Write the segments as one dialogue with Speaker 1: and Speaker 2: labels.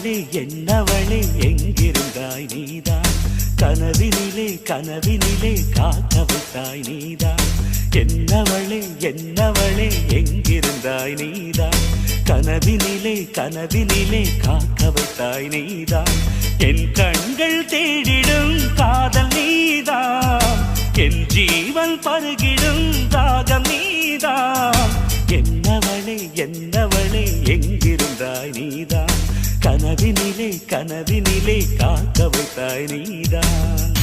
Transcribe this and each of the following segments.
Speaker 1: என்னவளே என்னவளே எங்கிருந்தாய் நீதான், கனவினிலே கனவினிலே காக்க வைத்தாய் நீதான். என்னவளே என்னவளே எங்கிருந்தாய் நீதான், கனவினிலே கனவினிலே காக்க வைத்தாய் நீதான். என் கண்கள் தேடிடும் காதல் நீதான், என் ஜீவன் பருகிடும் தாகம் நீதான். என்னவளே என்னவளே எங்கிருந்தாய் நீதான், கனவினிலே கனவினிலே காக்க வைத்தாய் நீதான்.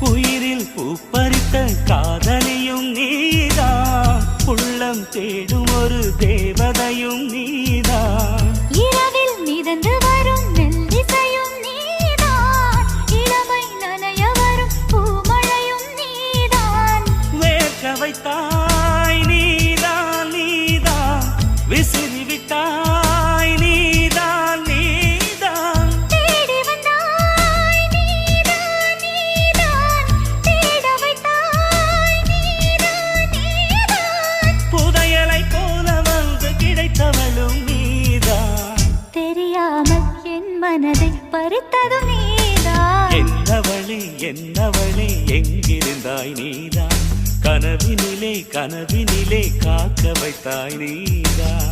Speaker 1: உயிரில் பூப்பறித்த காதலியும் நீதான், உள்ளம் தேடும் ஒரு தேவதையும் நீதான்.
Speaker 2: இரவில் மிதந்து வரும் மெல்லிசையும் நீதான், இளமை நனைய வரும் பூமழையும் நீதான்.
Speaker 1: வேர்க்க வைத்தாய் நீதான் நீதான், விசிறி விட்டாய் நீதான் நீதான்.
Speaker 2: தேடி வந்தாய் நீதான் நீதான், தேட வைத்தாய் நீதான் நீதான்.
Speaker 1: புதையலை போல வந்து கிடைத்தவளும் நீதான்,
Speaker 2: தெரியாமல் என் மனதை பறித்ததும் நீதான்.
Speaker 1: என்னவளே என்னவளே எங்கிருந்தாய் நீதான், கனவினிலே கனவினிலே காக்க வைத்தாய் நீதான்.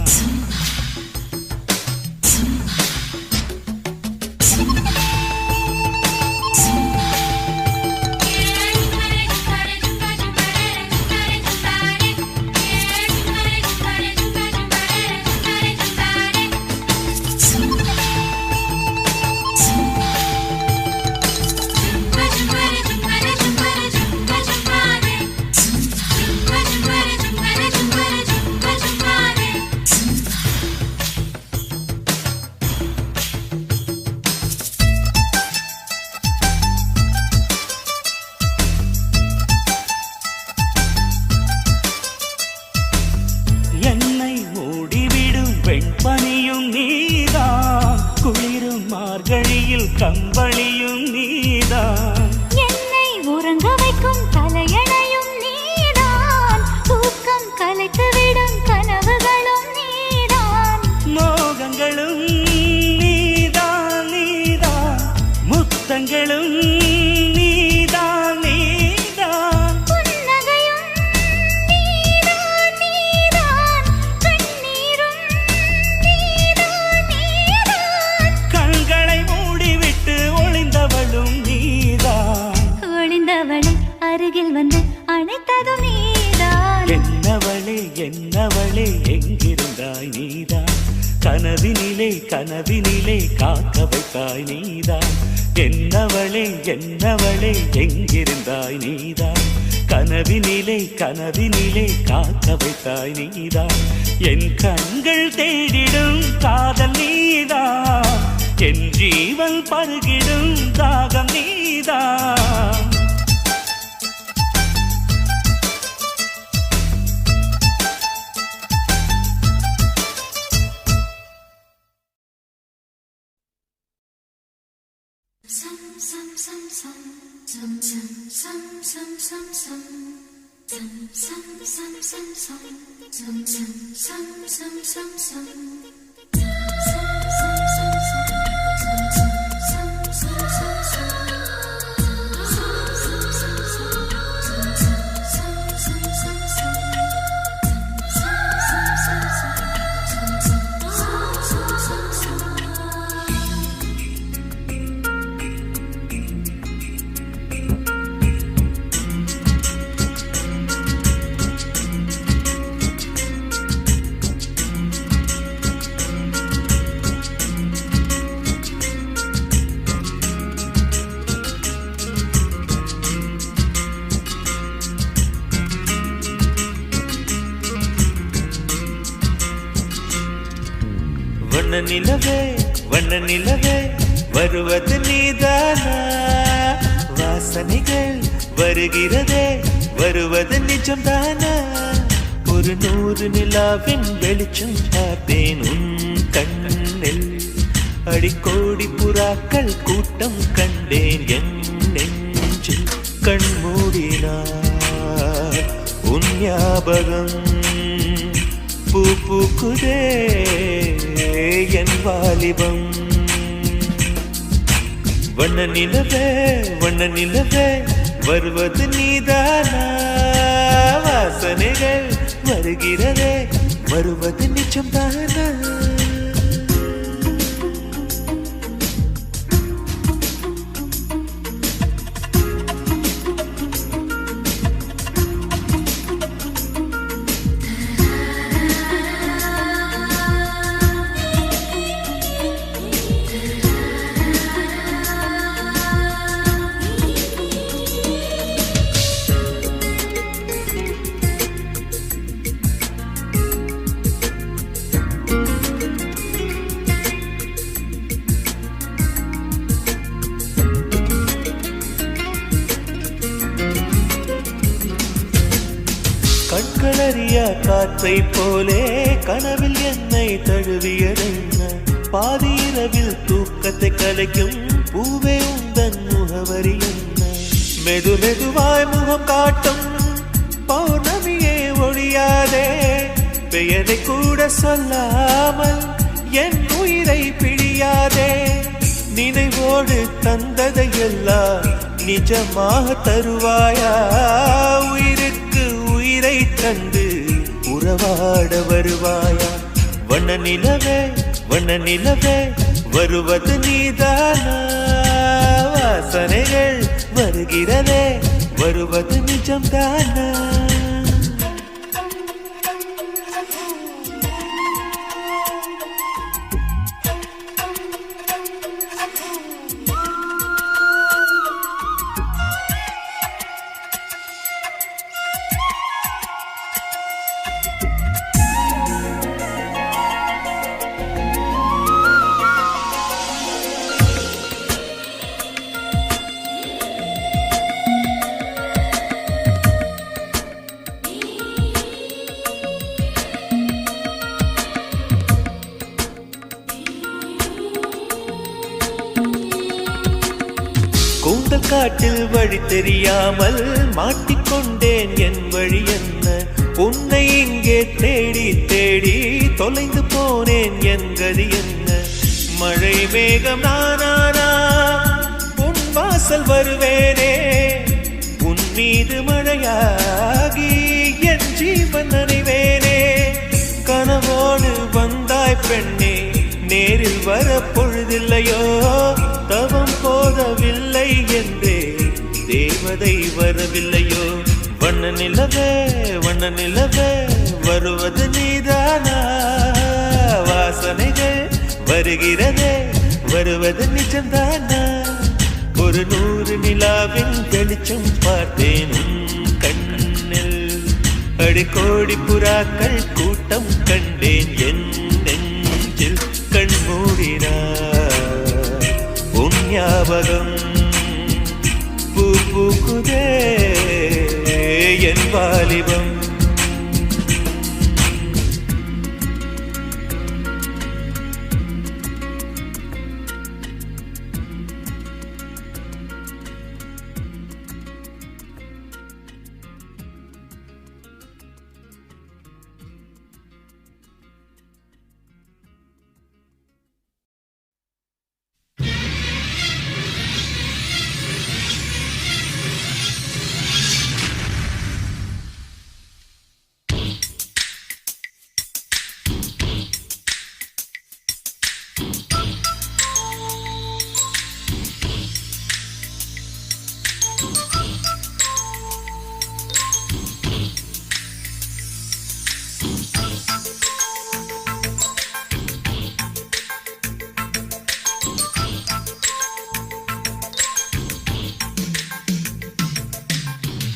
Speaker 1: என்னை மூடிவிடும் வெண்பனியும் நீதான், குளிரும் மார்கழியில் கம்பளியும் நீதான்.
Speaker 2: என்னை உறங்க வைக்கும் தலையணையும் நீதான், தூக்கம் கலைத்துவிடும் கனவுகளும் நீதான்.
Speaker 1: மோகங்களும் நீதான் நீதான், முத்தங்களும் நீதான் நீதான்.
Speaker 2: புன்னகையும் நீதான் நீதான், கண்ணீரும் நீதான் நீதான்.
Speaker 1: கண்களை மூடிவிட்டு ஒளிந்தவளும் நீதான்,
Speaker 2: ஒளிந்தவளை அருகில் வந்து அணைத்ததும் நீதான்.
Speaker 1: என்னவளே என்னவளே எங்கிருந்தாய் நீதான், கனவினிலே கனவினிலே காக்க வைத்தாய் நீதான். என்னவளே என்னவளே எங்கிருந்தாய் நீதான், கனவினிலே கனவினிலே காக்க வைத்தாய் நீதான். என் கண்கள் தேடிடும் காதல் நீதான், என் ஜீவன் பருகிடும் தாகம் நீதான். வண்ண நிலவே வண்ண நிலவே வருவது நீதானா வாசனைகள் வருகிறதே வருவது நிஜம்தானா ஒரு 100 நிலாவின் வெளிச்சம் பார்த்தேன் உன் கண்ணில் அடிக்கோடி புறாக்கள் கூட்டம் கண்டேன் என் நெஞ்சில் கண் மூடினார் உன் ஞாபகம் பூ பூக்குதே என் வாலிபம் வண்ண நிலவே வருவது நீதானா வாசனைகள் வருகிறதே வருவது நிஜம்தானா கண்களறியா காற்றை போலே கனவில் என்னை தழுவியதென்ன பாதி இரவில் தூக்கத்தை கலைக்கும் பூவே உந்தன் முகவரி என்ன மெது மெதுவாய் முகம் காட்டும் பௌர்ணமியே ஒழியாதே பெயரை கூட சொல்லாமல் என் உயிரை பிழியாதே நினைவோடு தந்ததையெல்லாம் நிஜமாக தருவாயா உயிருக்கு உயிரை தந்து உறவாட வருவாயா வண்ண நிலவே வருவது நீதானா வாசனைகள் வருகிறதே வருவது நிஜம்தானா கூந்தல் காட்டில் வழி தெரியாமல் மாட்டிக்கொண்டேன் என் வழி என்ன உன்னை இங்கே தேடி தேடி தொலைந்து போனேன் என் கதி என்ன மழை மேகம் நானானா உன் வாசல் வருவேனே உன் மீது மழையாகி என் ஜீவன் நனைவேனே கனவோடு வந்தாய் பெண்ணே நேரில் வர பொழுதில்லையோ தவம் போதவில்லை என்றே தேவதை வரவில்லையோ வண்ண நிலவே வருவது நீதானா வாசனைகள் வருகிறதே வருவது நிஜம்தானா ஒரு 100 நிலாவின் வெளிச்சம் பார்த்தேன் உன் கண்ணில் அடிக்கோடி புறாக்கள் கூட்டம் கண்டேன் என் நெஞ்சில் கண் மூடினார் உன் ஞாபகம் பூ பூக்குதே என் வாலிபம்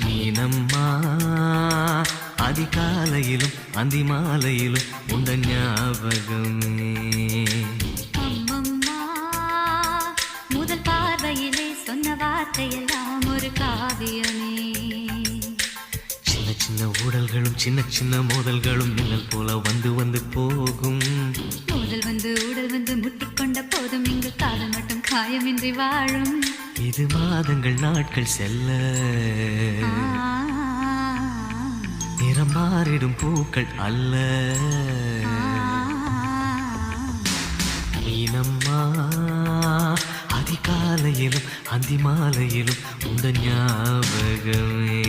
Speaker 3: நீனம்மா அதிகாலையிலும் அந்திமாலையிலும் உந்த ஞாபகமே
Speaker 1: சின்ன சின்ன மோதல்களும் மின்னல் போல வந்து வந்து போகும்.
Speaker 2: மோதல் வந்து ஊடல் வந்து முட்டிக்கொண்ட போதும் இங்கு காதல் மட்டும் காயமின்றி வாழும்.
Speaker 1: இது மாதங்கள் நாட்கள் செல்ல நிறம் மாறிடும் பூக்கள் அல்ல. மீனம்மா அதிகாலையிலும் அந்தி மாலையிலும் உந்த ஞாபகமே.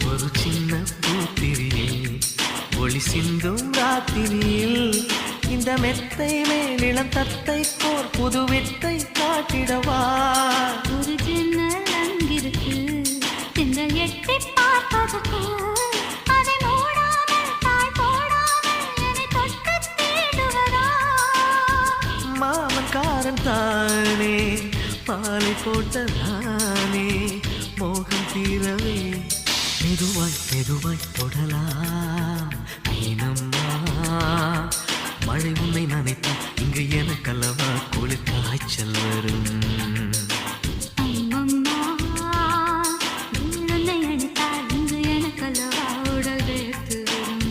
Speaker 1: ஒரு சின்ன பூத்திரியில் ஒளி சிந்தும் ராத்திரியில் இந்த மெத்தை மேலிளம் தத்தை போர் புது வித்தை காட்டிடவா.
Speaker 2: ஒரு ஜன்னல் அங்கிருக்கு திங்கள் எட்டி பார்ப்பதற்கு அதை மூடாமல் தாழ் போடாமல் என்னை தொட்டு தேடுவதா.
Speaker 1: மாமன்காரன் தானே பாலை போட்டதானே மோகம் தீரவே மெதுவாய் மெதுவாய் தொடலாம். மீனம்மா மழை உன்னை நினைத்தால் இங்கு எனக்கல்லவா குளிர் காய்ச்சல் வரும்.
Speaker 2: அம்மம்மா உன்னை அணைத்தால் இங்கு எனக்கல்லவா உடல் வேர்த்து வரும்.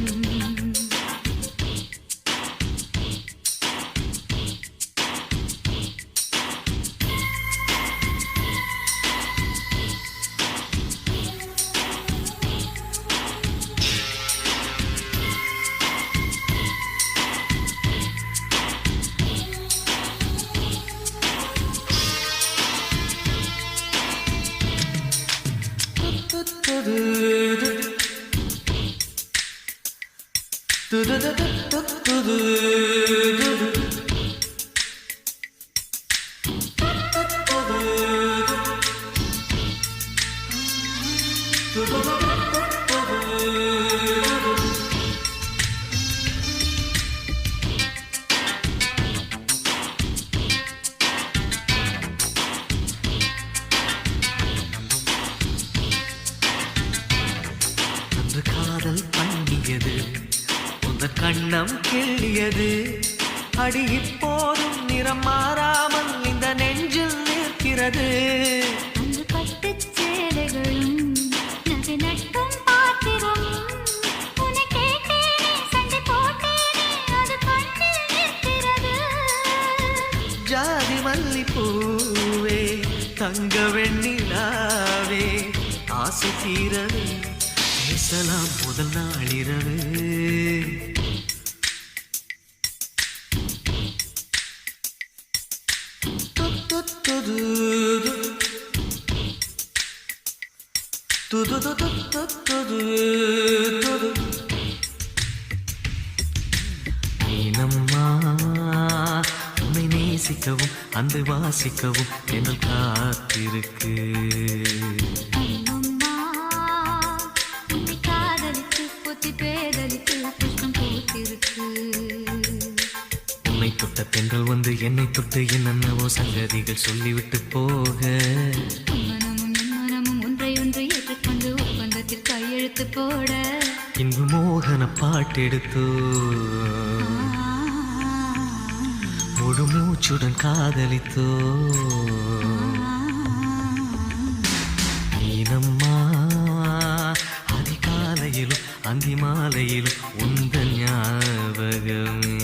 Speaker 1: அன்று காதல் பண்ணியது உந்த கண்ணம் கிள்ளியது. அடி இப்போதும் நிறம் மாறாமல் இந்த நெஞ்சில் நிற்கிறது.
Speaker 2: அன்று பட்டுச் சேலைகளும் நகை நட்டும் பாத்திரமும் உன்னை கேட்டேனே சண்டை போட்டேனே அது கண்ணில் நிற்கிறது.
Speaker 1: ஜாதி மல்லிப்பூவே தங்க வெண்ணிலாவே ஆசை தீரவே பேசலாம் முதல் நாளிரவு. மீனம்மா உன்னை நேசிக்கவும் அந்த வாசிக்கவும் என்னல் காத்திருக்கு.
Speaker 2: அம்மம்மா உன்னை காதலித்து பொத்தி பேதலித்து புஷ்பம் பூத்திருக்கு.
Speaker 1: உன்னை தொட்ட பெண்கள் வந்து என்னை தொட்டு என்னென்னவோ சங்கதிகள் சொல்லிவிட்டு போக
Speaker 2: மனமும் என் மனமும் ஒன்றை ஒன்று ஏற்றுக்கொண்டு ஒப்பந்தத்தில் கையெழுத்து போட
Speaker 1: இன்று மோகன பாட்டெடுத்தோ முழு மூச்சுடன் காதலித்தோ. மீனம்மா அதிகாலையிலும் அந்தி மாலையிலும் உந்த ஞாபகமே.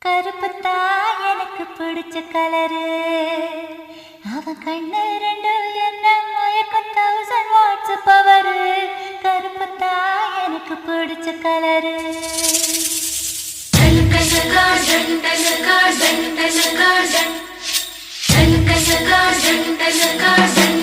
Speaker 2: கருப்புத்தா எனக்கு பிடிச்ச கலரு அவன் கண்ணு ரெண்டு என்ன மயக்கம் 1000 வாட்ஸ் பவரு. கருப்புத்தா எனக்கு பிடிச்ச கலரு.
Speaker 3: garden.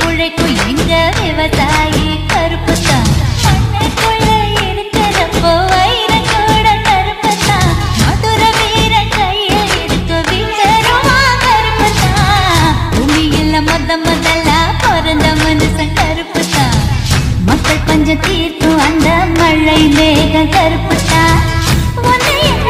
Speaker 2: உழைக்கும் எங்க விவசாயி கருப்பு தான். மண்ணுக்குள்ள இருக்கிறப்போ வைரம் கூட கருப்பு தான். மதுர வீரன் கையில் இருக்க வீரருமா கருப்பு தான். பூமியில முதல்ல பிறந்த மனுஷன் கருப்பு தான். மக்கள் பஞ்சம் தீர்க்கும் அந்த மழை மேகம் கருப்பு தான். உன்னை என்ன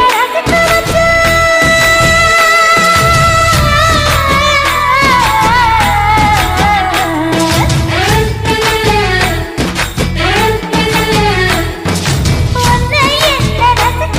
Speaker 2: ரசிக்க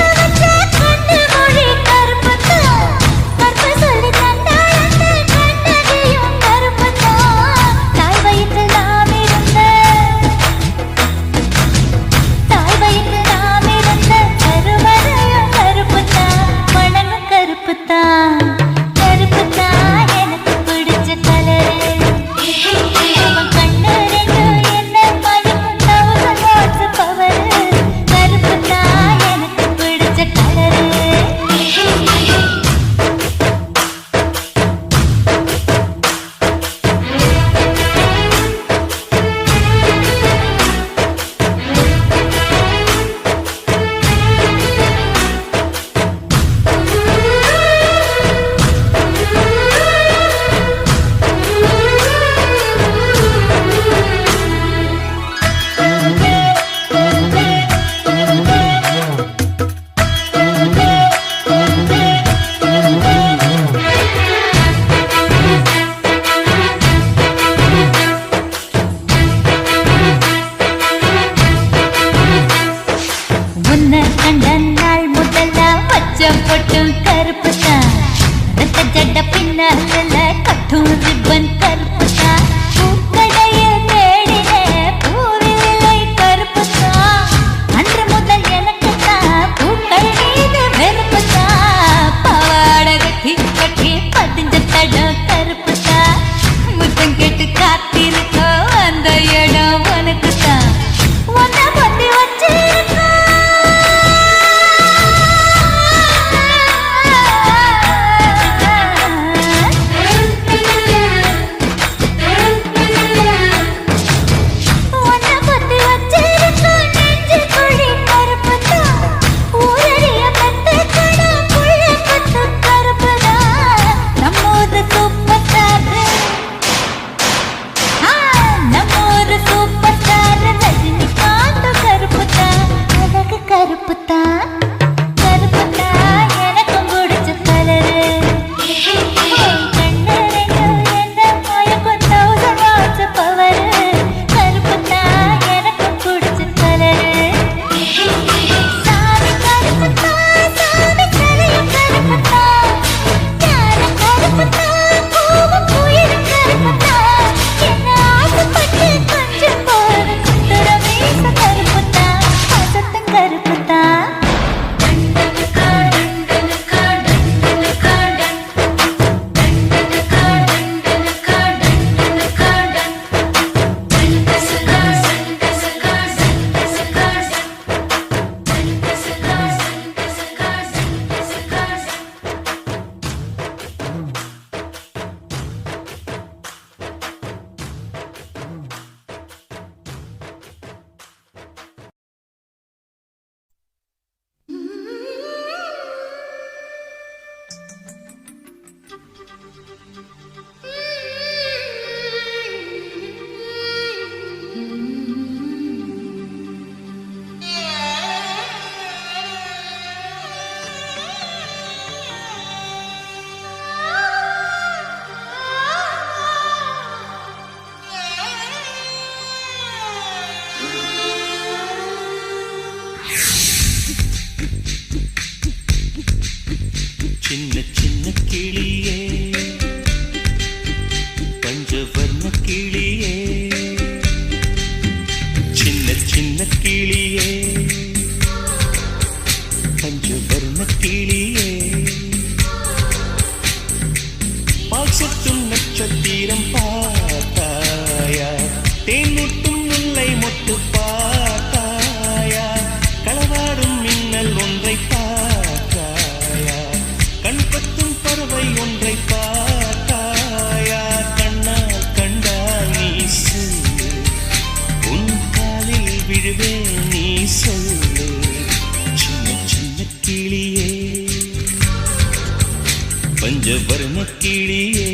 Speaker 2: வச்ச பொட்டும் கருப்பு தான். ரத்த ஜட பின்னால கட்டும் ரிப்பன் கருப்பு தான். பூக்கடையில் தேடின பூவிலை கருப்பு தான். அன்று முதல் எனக்கு தான் பூக்கள் மீது வெறுப்பு தான். பாவாட கட்டி கட்டி பதிஞ்ச தடம் கருப்பு தான். முத்தம் கேட்டு காத்திருக்கோம் அந்த இடம் உனக்கு தான். உன்னை பத்தி வச்சிருக்கோம்
Speaker 1: சின்ன சின்ன கிளியே பஞ்சவர்ண கிளியே சின்ன சின்ன கிளியே பஞ்சவர்ண கிளியே பால் சொட்டும் நட்சத்திரம் பார்த்தாயா தேன்முட்டும் முல்லை மொட்டு பார்த்தாயா களவாடும் மின்னல் ஒன்றை பார்த்தாயா கண்பத்தும் பறவை ஒன்றை பார்த்தாயா கண்ணால் கண்டால் நீ
Speaker 3: விழுவேன் நீ சொல்லு சின்ன சின்ன கிளியே பஞ்சவர்ண கிளியே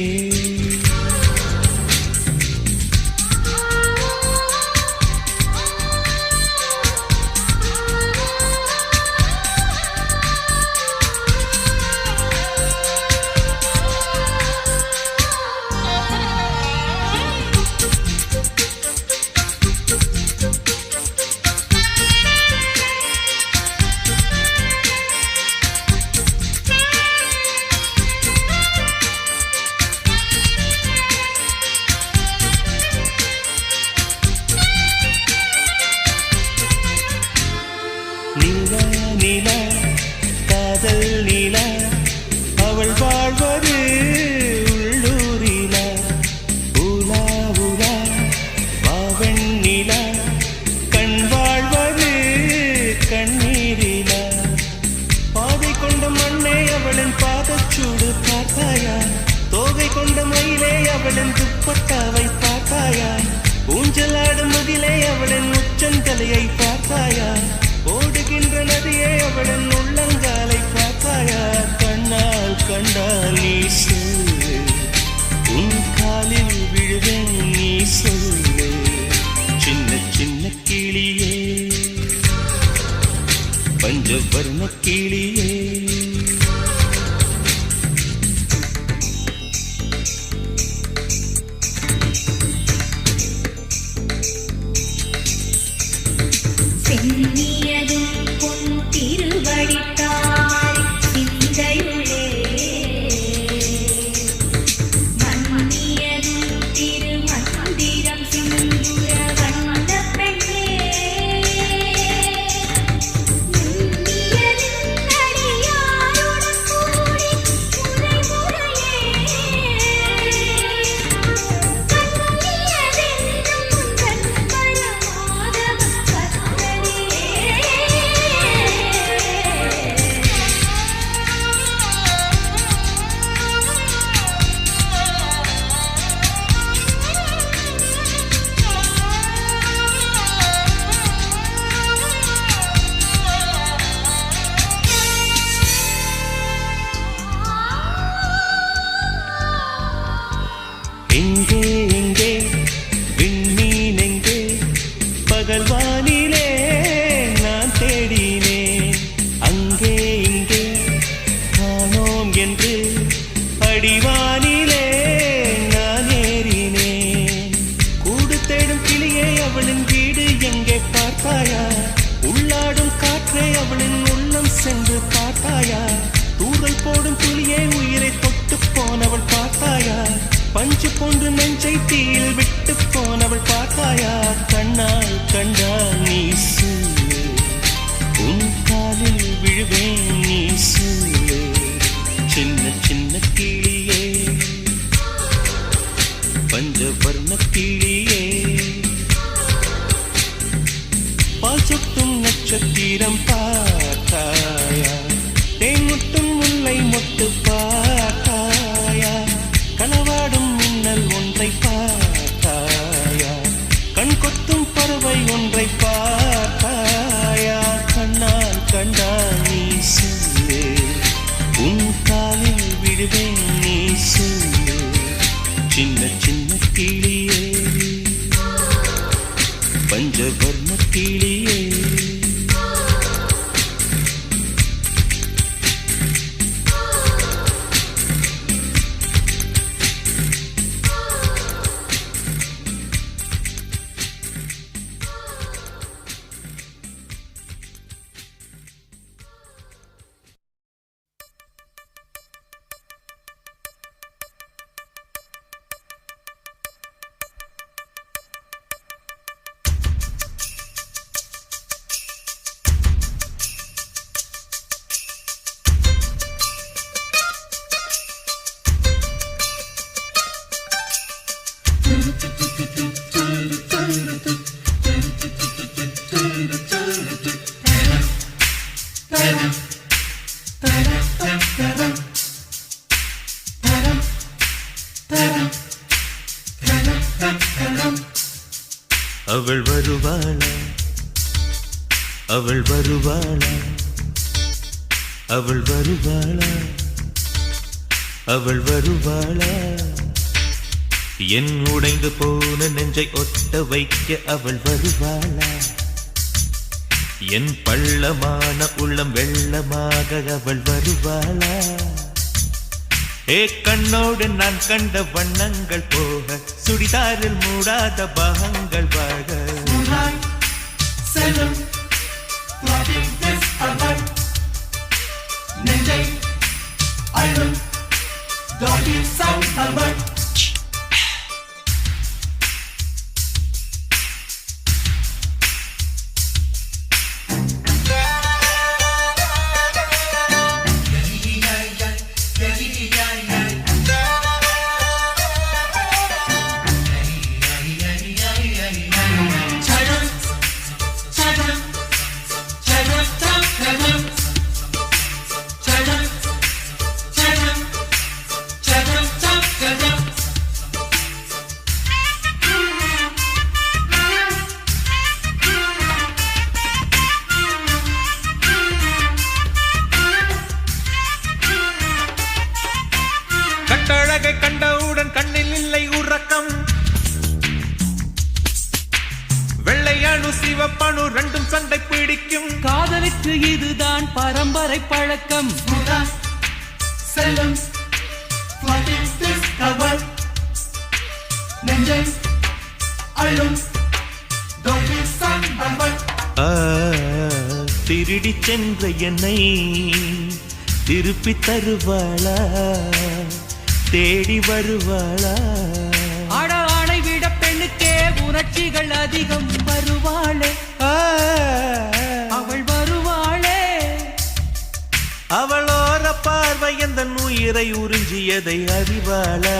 Speaker 3: நீலா நீலா காதல் நீலா அவள் வாழ்வது உள்ளூரிலா ஊலா ஊலா வாவன் நீலா கண் வாழ்வது கண்ணீரிலா பாதை கொண்ட மண்ணே அவளின் பாதச்சூடு பார்த்தாயா தோகை கொண்ட மயிலே அவளின் துப்பட்டாவை பார்த்தாயா ஊஞ்சலாடும் மதிலே அவளின் உச்சந்தலையை பார்த்தாயா ஓடுகின்ற நதியே அவளின் உள்ளங்காலை பார்த்தாயா கண்ணால் கண்டால் நீ சொல்லு உன் காலில் விழுவேன் நீ சொல்லு சின்ன சின்ன கிளியே பஞ்சவர்ண கிளியே
Speaker 2: சென்னியதும் பொன் திருவடித்தாய் சிந்தையுளே மன்னியதும் திருமந்திரம் சிந்துர வந்த பெண்ணே நுண்ணியதும் அடியாருடன் கூடி முறை முறையே கண்ணியதென்னும் உந்தன் பரமாதவம்
Speaker 3: எங்கே எங்கே விண்மீன் எங்கே பகல் வானிலே நான் தேடினேன் அங்கே இங்கே காணோம் என்று அடிவானிலே நான் ஏறினேன் கூடு தேடும் கிளியே அவளின் வீடு எங்கே பார்த்தாயா உள்ளாடும் காற்றே அவளின் உள்ளம் சென்று பார்த்தாயா தூரல் போடும் துளியே உயிரை தொட்டு போனவள் பார்த்தாயா பஞ்சு போன்று நெஞ்சை தீயில் விட்டு போனவள் பார்த்தாயா கண்ணால் கண்டால் நீ சொல்லு உன் காலில் விழுவேன் நீ சொல்லு சின்ன சின்ன கிளியே பஞ்சவர்ண கிளியே பால் சொட்டும் நட்சத்திரம் பார்த்தாயா தேன்முட்டும் முல்லை மொட்டு பார்த்தாயா கனவாடும் மின்னல் ஒன்றை பார்த்தாயா கண் கொத்தும் பறவை ஒன்றை பார்த்தாயா கண்ணால் கண்டால் நீ சொல்லு உன் காலில் விடுவேன் நீ சொல்லு சின்ன சின்ன கிளியே பஞ்சவர்ண கிளியே அவள் வருவாளா அவள் வருவாளா அவள் வருவாளா அவள் வருவாளா என் உடைந்து போன நெஞ்சை ஒட்ட வைக்க அவள் வருவாளா என் பள்ளமான உள்ளம் வெள்ளமாக அவள் வருவாளா ஏ கண்ணோடு நான் கண்ட வண்ணங்கள் போக சுடிதாரில் மூடாத பாகங்கள் வாழ
Speaker 4: செல்லும் நெஞ்சை அழும் டாகி சம்பவம்
Speaker 3: கட்டழகை கண்டவுடன் கண்ணில் இல்லை உறக்கம் வெள்ளையணு சிவப்பணு ரெண்டும் சண்டை பிடிக்கும்
Speaker 5: காதலுக்கு இதுதான் பரம்பரை பழக்கம்
Speaker 4: செல்லும் நெஞ்சை அழும் டாகி சம்பவம்
Speaker 3: திருடி சென்ற என்னை திருப்பி தருவாளா தேடி வருவாளா
Speaker 5: அட ஆணை விட பெண்ணுக்கே உணர்ச்சிகள் அதிகம் வருவாளே அவள் வருவாளே
Speaker 3: அவளோர பார்வை எந்த உயிரை உறிஞ்சியதை அறிவாளா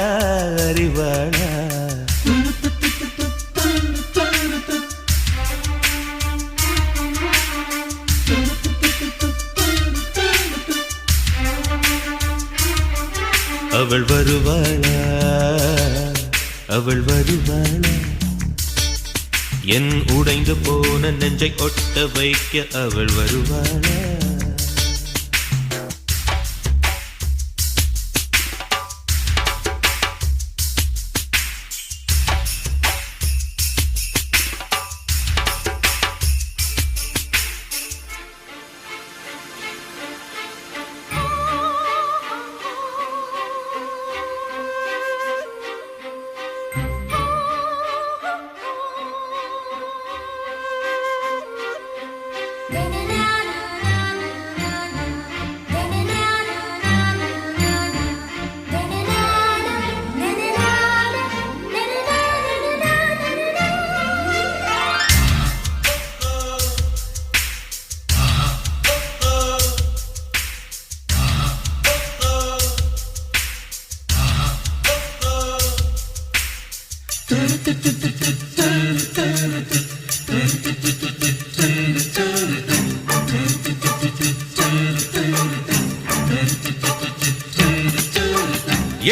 Speaker 3: அறிவாளா அவள் வருவாளா அவள் வருவாளா என் உடைந்து போன நெஞ்சை ஒட்ட வைக்க அவள் வருவாளா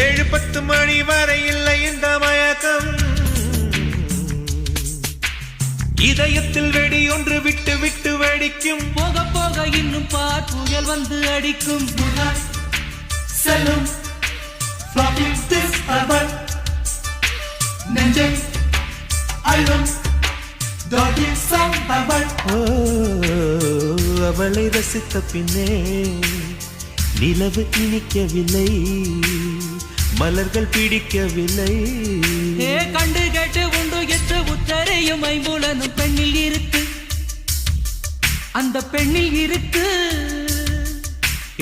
Speaker 3: ஏழு 10 மணி வரை இல்லை இந்த மயக்கம் இதயத்தில் வெடி ஒன்று விட்டு விட்டு வெடிக்கும்
Speaker 5: போக போக இன்னும் பார் புயல் வந்து அடிக்கும்
Speaker 4: செல்லும் நெஞ்சை அழும் டாகி சம்பவம்
Speaker 3: அவளை ரசித்த பின்னே நிலவு இனிக்கவில்லை மலர்கள் பிடிக்கவில்லை
Speaker 5: ஏ கண்டு கேட்டு உண்டு எட்டு உத்தரையும் ஐம்புலனும் பெண்ணில் இருக்கு அந்த பெண்ணில் இருக்கு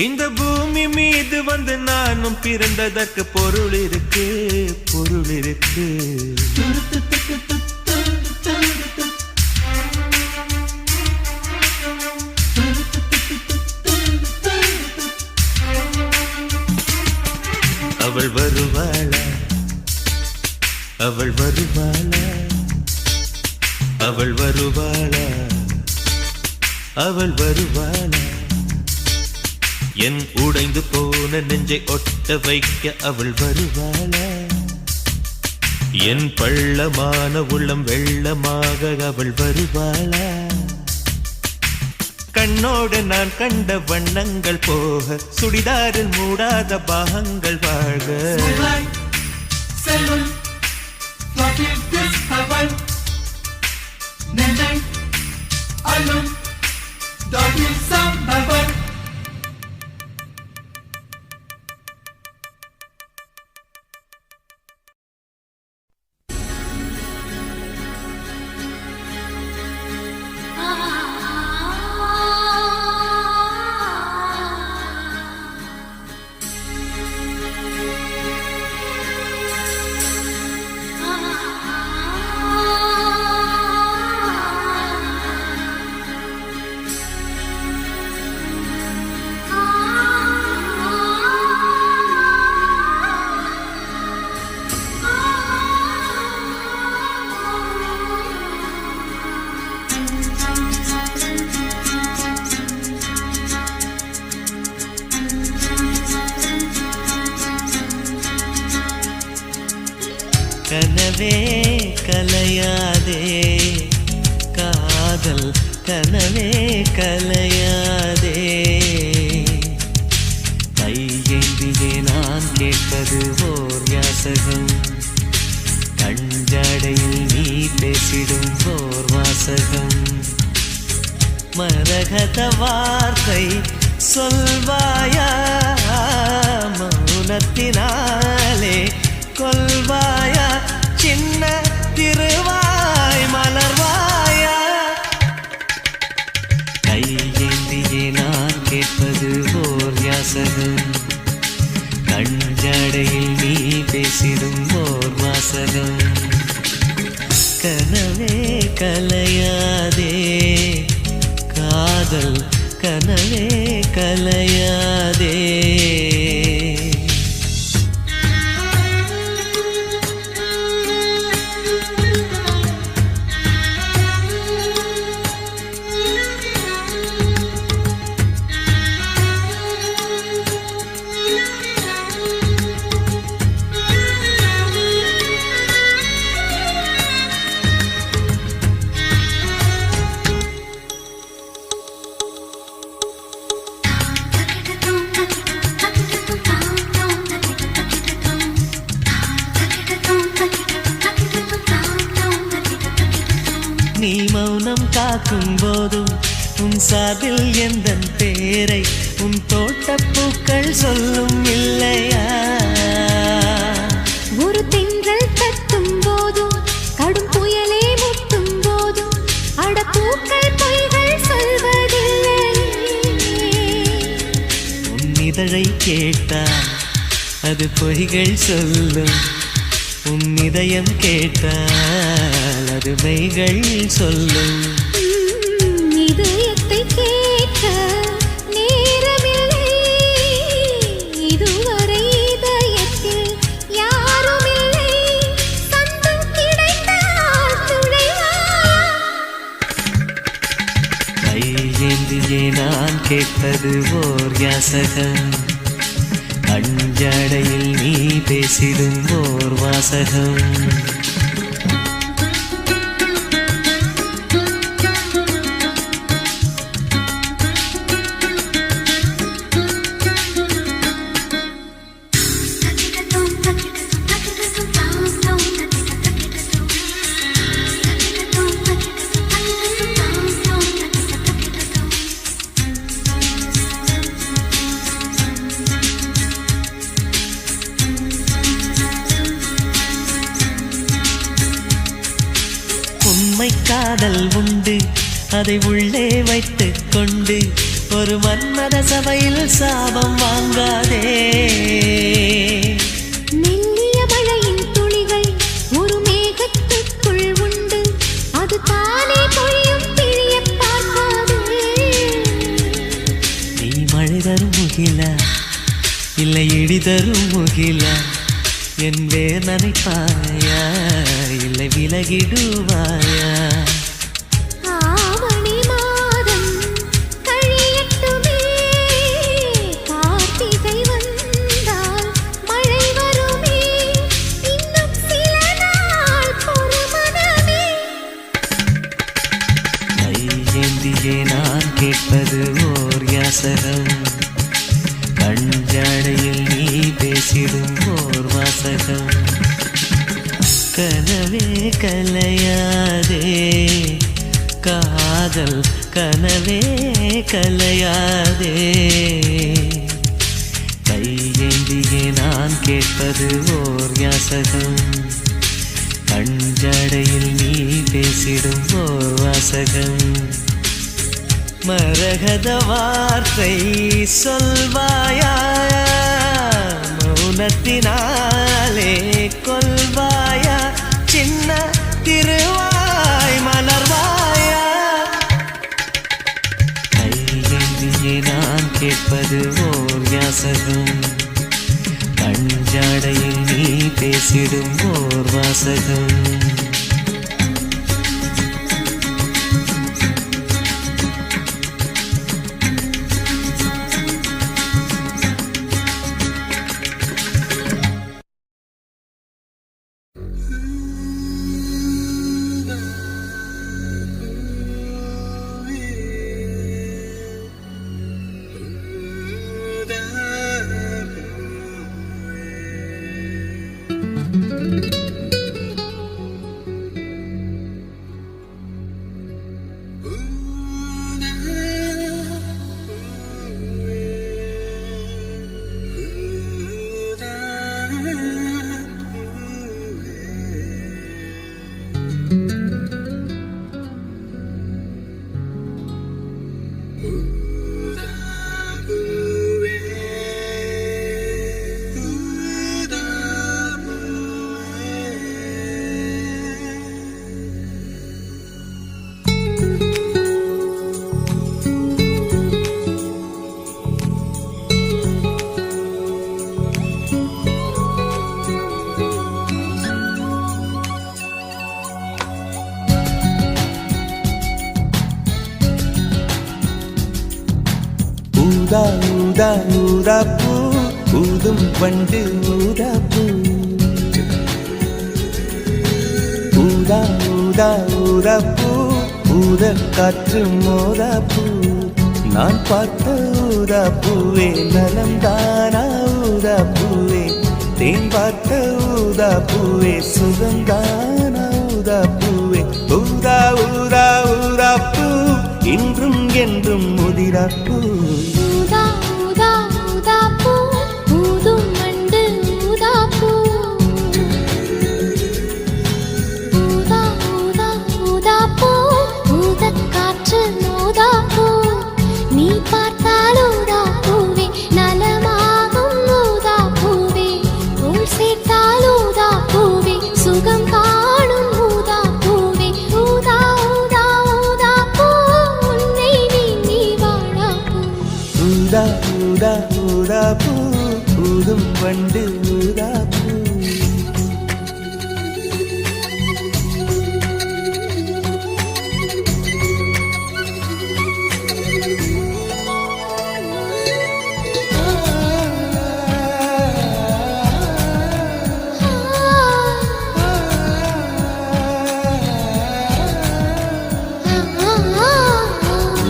Speaker 3: இந்த பூமி மீது வந்து நானும் பிறந்ததற்கு பொருள் இருக்கு பொருள் இருக்கு அவள் வருவாளா அவள் வருவாளா அவள் வருவாளா அவள் வருவாளா என் உடைந்து போன நெஞ்சை ஒட்ட வைக்க அவள் வருவாளா என் பள்ளமான உள்ளம் வெள்ளமாக அவள் வருவாளா கண்ணோடு நான் கண்ட வண்ணங்கள் போக சுடிதாரில் மூடாத பாகங்கள் வாழ்க
Speaker 4: Moonlight, செல்லும் floating this heaven. நெஞ்சை அள்ளும் டாகில் சம்பவன்.
Speaker 1: கனவே கலையாதே காதல் கனவே கலையாதே கையேந்தியே நான் கேட்பது ஓர் யாசகம் கஞ்சாடையில் நீ பேசிடும் ஓர் வாசகம் மரகத வார்த்தை சொல்வாயா மௌனத்தினாலே கொல்வாயா சின்ன திருவாய் மலர்வாயா கையேந்தியே நான் கேட்பது ஓர் யாசகம் கஞ்சடையில் நீ பேசிடும் ஓர் வாசகம் கனவே கலையாதே காதல் கனவே கலையாதே நீ மௌனம் காக்கும் போதும் உன் சார்பில் எந்தன் பேரை உன் தோட்டப்பூக்கள் சொல்லும் இல்லையா
Speaker 2: ஒரு தென்றல் தட்டும் போதும் கடும் புயலே முட்டும் போதும் அடப்பூக்கள் பொய்கள் சொல்வதில்லை
Speaker 1: உன் இதழை கேட்டால் அது பொய்கள் சொல்லும் உன் இதயம் கேட்டால் அது மெய்கள் சொல்லும்
Speaker 2: இதயத்தை கேட்க நேரமில்லை இதுவரை இதயத்தில் யாருமில்லை சந்தம் கிடைத்தால் துணைவாயா
Speaker 1: கையேந்தியே நான் கேட்பது ஓர் யாசகம் அஞ்சடையில் நீ பேசிடும் ஓர் வாசகம் காதல் உண்டு அதை உள்ளே வைத்துக் கொண்டு ஒரு மன்மத சபையில் சாபம் வாங்காதே
Speaker 2: மெல்லிய மழையின் துளிகள் ஒரு மேகத்துக்குள் உண்டு அது தானே பொழியும் பிழிய பார்க்காதே
Speaker 1: நீ மழை தரும் முகிலா இல்லை இடி தரும் முகிலா என் வேர் நனைப்பாயா இல்லை விலகிடுவாயா
Speaker 2: ஆவணி மாதம் கழியட்டுமே கார்த்திகை வந்தால் மழை வருமே இன்னும் சில நாள் பொறுமனமே
Speaker 1: கையேந்தியே நான் கேட்பது ஓர் யாசகம், கஞ்சாடையில் நீ பேசிடும் ஓர் வாசகம். கனவே கலையாதே காதல், கனவே கலையாதே. கையேந்தியே நான் கேட்பது ஓர் யாசகம், கஞ்சாடையில் நீ பேசிடும் ஓர் வாசகம். மரகத வார்த்தை சொல்வாயா, மௌனத்தினாலே கொல்வாயா, சின்ன திருவாய் மலர்வாயா. கையேந்தியே நான் கேட்பது ஓர் யாசகம், கஞ்சாடையில் நீ பேசிடும் ஓர் வாசகம்.
Speaker 3: ஊதா ஊதா ஊதா பூ, ஊதும் வண்டு ஊதா பூ. ஊதா ஊதா ஊதா பூ, ஊத காற்று மோதா பூ. நான் பார்த்த ஊதா பூவே நலம்தானா ஊதா பூவே, தேன் பார்த்த ஊதா பூவே சுகந்தானா ஊதா பூவே. ஊதா ஊதா ஊதா பூ, இன்றும் என்றும் முதிரா பூ.
Speaker 2: ஊதா ஊதா ஊதா பூ, ஊதும் வண்டு ஊதா பூ. ஊதா ஊதா ஊதா பூ, ஊதக் காற்று மோதா பூ. நீ பார்த்தால் ஊதா பூவே நலமாகும் ஊதா பூவே, உள் சேர்த்தால் ஊதா பூவே சுகம் காணும் ஊதா பூவே. ஊதா ஊதா ஊதா பூ, உன்னை நீ வாழா பூ.
Speaker 3: ஊதா ஊதா ஊதா பூ, ஊதும் வண்டு ஊதா பூ.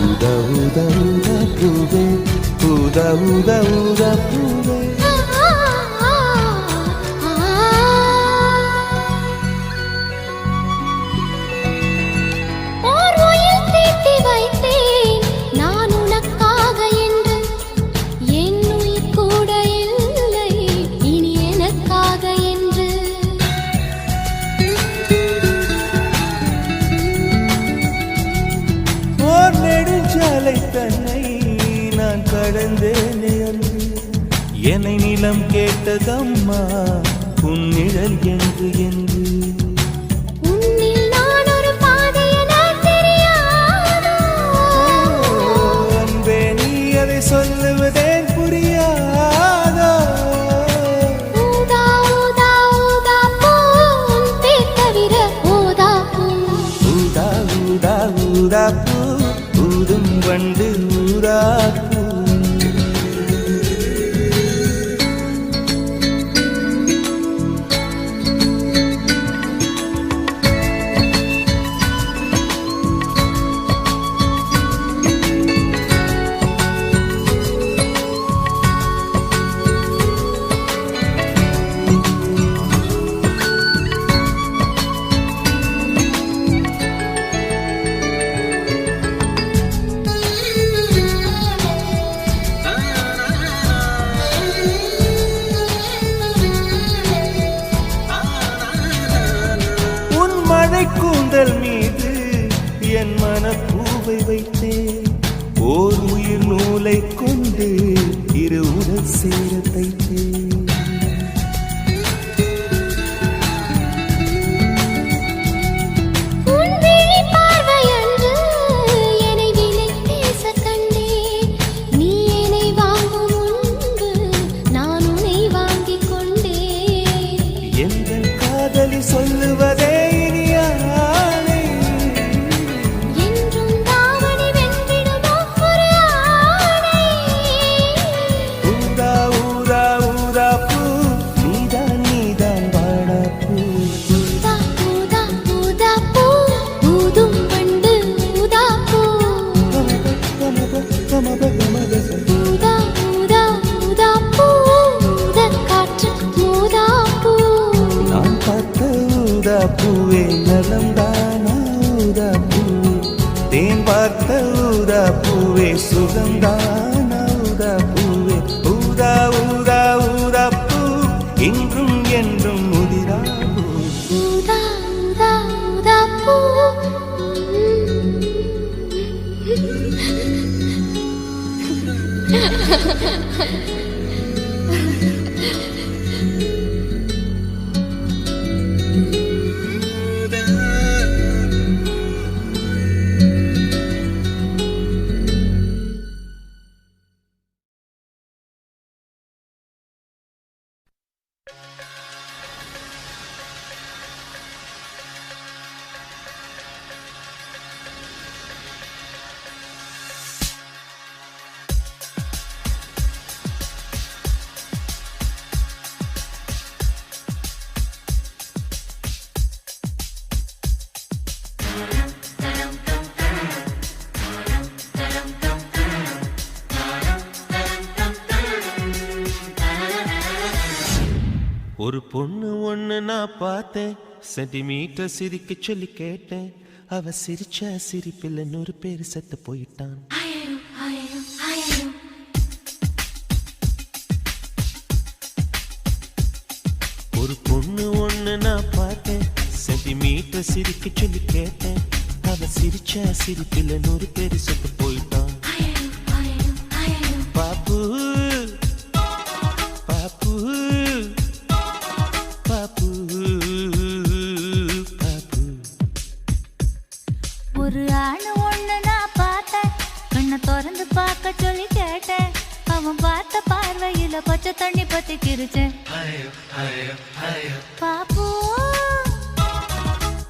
Speaker 3: ஊதா ஊதா ஊதா பூவே, ஊதா ஊதா ஊதா பூவே.
Speaker 2: ஓர் உயிர் தீட்டி வைத்தேன் நான் உனக்காக என்று, என் உயிர் கூட இல்லை இனி எனக்காக என்று.
Speaker 3: ஓர் நெடுஞ்சாலை தன்னை நான் கடந்தேனே அன்று, என்னை நிலம் கேட்டதம்மா உன் நிழல் என்று என்று.
Speaker 2: உன்னில் நான் ஒரு பாதை என தெரியாதோ,
Speaker 3: அன்பே நீ அதை சொல்லுவதேன் புரியாதோ.
Speaker 2: ஊதா ஊதா ஊதா பூ, உன் பேர் தவிர ஊதா பூ.
Speaker 3: ஊதா ஊதா ஊதா பூ, ஊதும் வண்டு ஊதா பூ. கூந்தல் மீது என் மனப்பூவை வைத்தேன் ஓர் உயிர் நூலை கொண்டு இரு உடல் சேர தைத்தேன் சொல்லுவதே இனியானே
Speaker 2: என்றும் தாவணி வென்றிடுமோ ஒரு ஆணை
Speaker 3: ஊதா ஊதா ஊதா பூ நீதான் நீதான் வாடா பூ
Speaker 2: ஊதா ஊதா ஊதா பூ ஊதும் வண்டு ஊதா பூ ஊதா ஊதா ஊதா பூ ஊதக் காற்று ஊதா பூ
Speaker 3: நான் பார்த்த ஊதா பூவே நலம்தானா ஊதா பூவே தேன் பார்த்த ஊதா பூவே சுகம்தானா ஊதா பூவே ஊதா ஊதா ஊதா பூ இன்றும் என்றும் முதிரா பூ
Speaker 2: ஊதா ஊதா ஊதா பூ
Speaker 3: ஒரு பொண்ணு ஒண்ணு நான் பார்த்தேன் சென்டிமீட்டர் சிரிக்க சொல்லி கேட்டேன் அவ சிரிச்ச சிரிப்பில் 100 பேர் செத்து போயிட்டான் ஒரு பொண்ணு ஒண்ணு நான் பார்த்தேன் சென்டிமீட்டர் சிரிக்க சொல்லி கேட்டேன் அவ சிரிச்ச சிரிப்பில் 100 பேர் செத்து போயிட்டான் பாப்பு பாப்பு பாப்பு பாப்பு
Speaker 2: ஒரு ஆணு ஒண்ணு நான் பார்த்தேன் கண்ணை திறந்து பார்க்க சொல்லி கேட்டேன் அவன் பார்த்த பார்வையில பச்சை தண்ணி பத்தி கிரிச்சேன் பாப்பு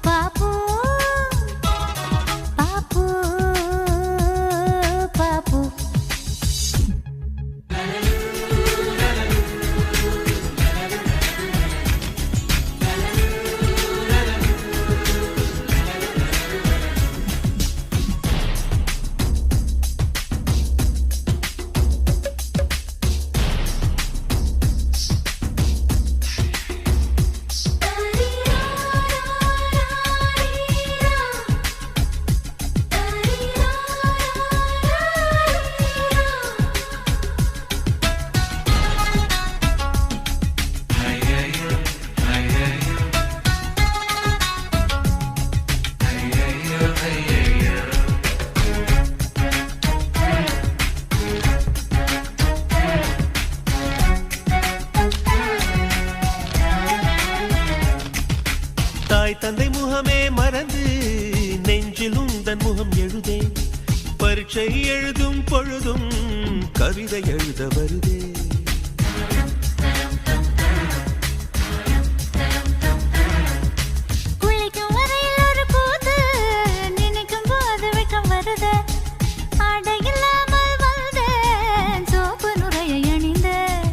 Speaker 2: பாப்பு பாப்பு பாப்பு
Speaker 3: தாய் தந்தை முகமே மறந்து நெஞ்சில் உந்தன் முகம் எழுதே பரீட்சை எழுதும் பொழுதும் கவிதை எழுத வருதே
Speaker 2: குளிக்கும் வரையில் ஒரு கூத்து நினைக்கும் போது வெட்கம் வருது ஆடை இல்லாமல் வந்தேன் சோப்பு நுரையை அணிந்தேன்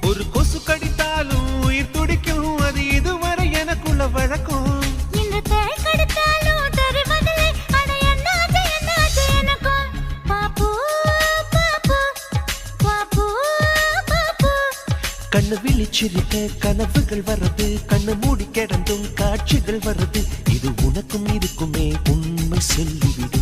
Speaker 3: ஒரு கொசு கடித்தாலும் உயிர் துடிக்கும் அது இதுவரை எனக்குள்ள வழக்கம்
Speaker 2: இன்று தேள் கடித்தாலும் தெரிவதில்லை அட என்னாச்சு எனக்கும் பாப்பு பாப்பு பாப்பு பாப்பு
Speaker 3: கண்ணு விழிச்சிருக்க கனவுகள் வர்றது கண்ணு மூடி கிடந்தும் காட்சிகள் வர்றது இது உனக்கும் இருக்குமே உண்மை சொல்லிவிடு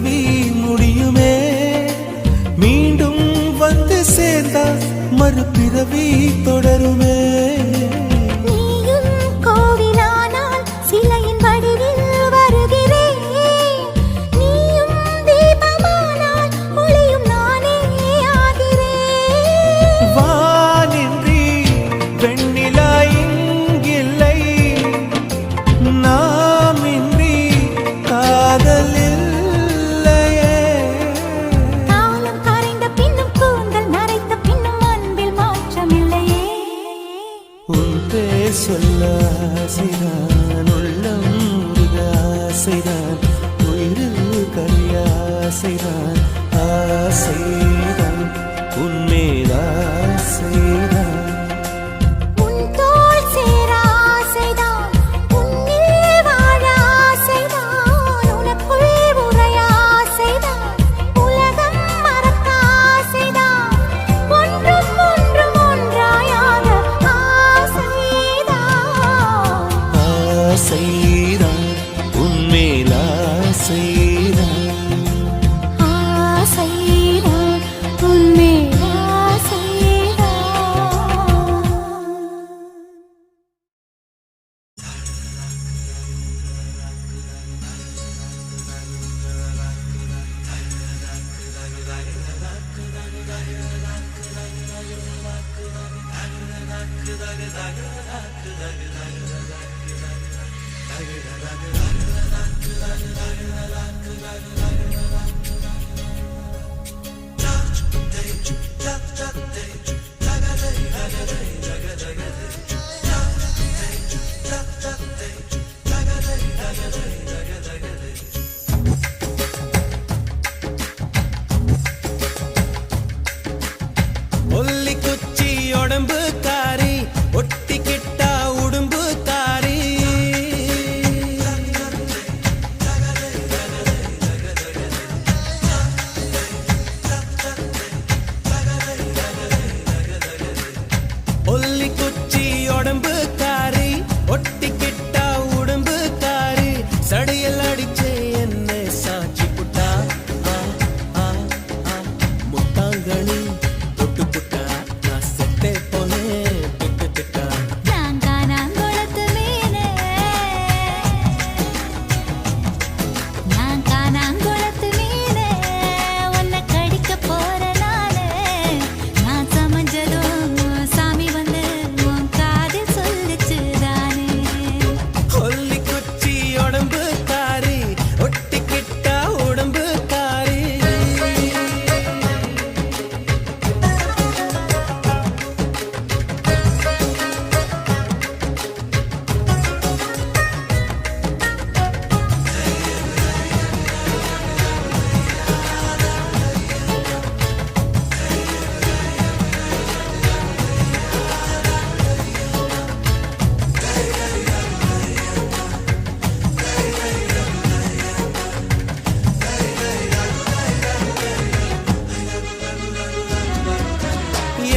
Speaker 3: பிறவி முடியுமே மீண்டும் வந்து சேர்ந்தா மறுபிறவி தொடருமே
Speaker 2: நீயும் கோவிலானால் சிலையின் வடிவில் வருகிறேன் நீயும் தீபமானால் ஒளியும் நானே ஆகிறேன்
Speaker 3: வானின்றி வெண்ணிலா இங்கில்லை நாமின்றி காதல் இல்லையே
Speaker 2: காலம் கரைந்த பின்னும் கூந்தல் நரைத்த பின்னும் அன்பில் மாற்றமில்லையே
Speaker 3: உன் பேர் சொல்ல ஆசைதான் உள்ளம் முருக ஆசைதான் உயிரில் கரிய ஆசைதான் ஆசைதான் உன்மேல் ஆசைதான்
Speaker 2: உன் தோள் சேர ஆசைதான் உன்னில் வாழ ஆசைதான் உனக்குள் உறைய ஆசைதான் உலகம் மறக்க ஆசைதான் ஒன்றும் ஒன்றும் ஒன்றாயாக ஆசைதான்
Speaker 3: ஆசைதான் உன்மேல் ஆசைதான்
Speaker 2: ஆசைதான் உன்மேல் ஆசைதான்
Speaker 3: ஒல்லி குச்சி உடம்பு காரி ஒட்டிக்கிட்டா உடும்பு காரி ஒல்லி குச்சி உடம்பு காரி ஒட்டிக்கிட்டா உடம்பு காரி சடையல் அடிச்சே என்ன சாட்சி புட்டா ஆ, ஆ, ஆ. முட்டாங்கனி தொட்டு புட்டா நான் செத்தே போனேன் திட்டு திட்டா
Speaker 2: நான் காணாங்குளத்து மீனே நான் காணாங்குளத்து மீனே உன்னை கடிக்க போற நானே நான் சமைஞ்சதும் சாமி வந்து உன் காதில் சொல்லிச்சு தானே
Speaker 3: ஒல்லி குச்சி உடம்பு காரி ஒட்டிக்கிட்டா உடம்பு காரி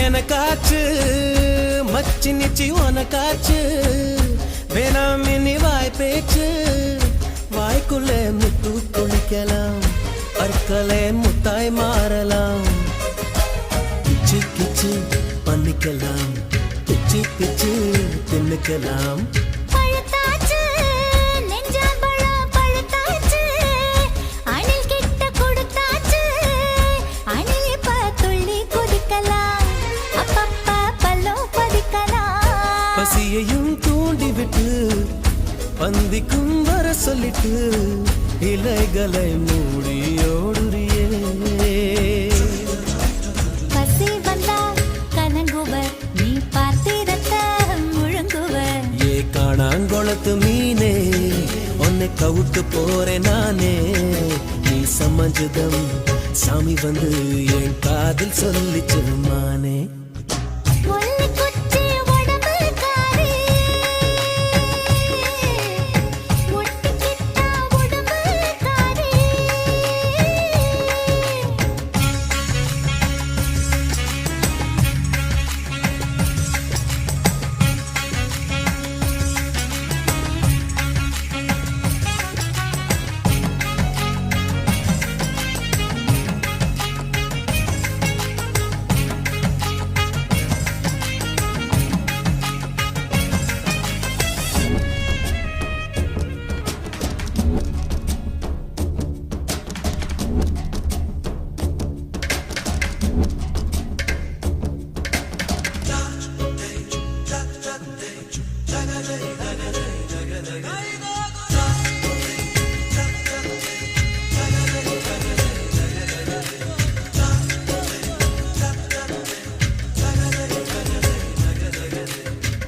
Speaker 3: எனக்காச்சு மச்சி நிச்சி உனக்காச்சு வேணாம் இனி வாய் பேச்சு வாய்க்குள்ளே முத்து குளிக்கலாம் பற்களே முத்தாய் மாறலாம் கிச்சு கிச்சு பண்ணிக்கலாம் பிச்சு பிச்சு தின்னுக்கலாம்
Speaker 2: பழுத்தாச்சு நெஞ்சாம்பழம் பழுத்தாச்சு அணில் கிட்ட கொடுத்தாச்சு அணில் இப்ப துள்ளி குதிக்கலாம் அப்பப்பா பல்லும் பதிக்கலாம்
Speaker 3: பசியையும் தூண்டிவிட்டு பந்திக்கும் வர சொல்லிட்டு இலைகளை மூடி ஓடுறியே
Speaker 2: பசி வந்தா கலங்குவர் நீ பார்த்திரத்த முழுங்குவர்
Speaker 3: ஏ காணாங்குளத்து மீனே உன்னை கவுட்டு போறேன் நானே நீ சமஞ்சதம் சாமி வந்து என் காதில் சொல்லிச்சு மானே
Speaker 2: ஒல்லி குச்சி உடம்பு காரி ஒட்டிக்கிட்டா உடம்பு காரி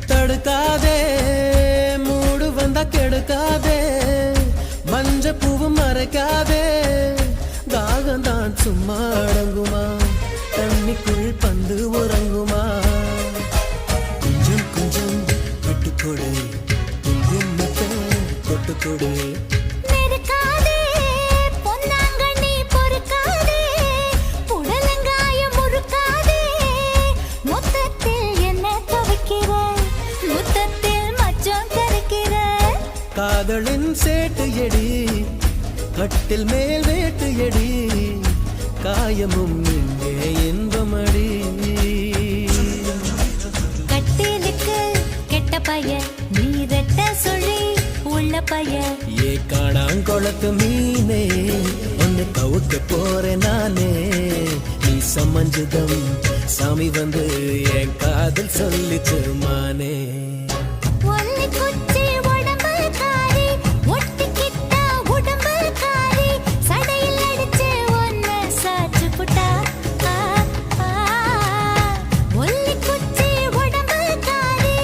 Speaker 3: தடுக்காதே மூடு வந்தா கெடுக்காதே மஞ்ச பூவும் மறைக்காதே தாகம் தான் சும்மா அடங்குமா தண்ணிக்குள் பந்து உறங்குமா கொஞ்சம் கொஞ்சம் விட்டுக்கொடு குங்குமத்தை தொட்டுக்கொடு
Speaker 2: நெருக்காதே பொன்னாங்கண்ணி பொறுக்காதே புடலங்காயம் முறுக்காதே மொத்தத்தில் என்ன துவைக்கிற முத்தத்தில் மச்சம் கரைக்கிற
Speaker 3: காதலின் சேட்டு எடி கட்டில் மேல் வேட்டு எடி காயமும் இங்கே இன்பமடி
Speaker 2: கட்டிலுக்கு கெட்ட பைய நீ ரெட்ட சொல்லி உள்ள பைய
Speaker 3: ஏ காணாங்கொளத்து மீனே ஒன்னு கவுக்க போறேன் நானே நீ சமஞ்சதம் சாமி வந்து என் காதல் சொல்லிச்சு மானே
Speaker 2: ஒல்லி குச்சி உடம்பு காரி ஒட்டிக்கிட்ட உடம்பு காரி சடையில் அடிச்சு ஒன்னு சாச்சு புட்டா ஒல்லி குச்சி உடம்பு காரி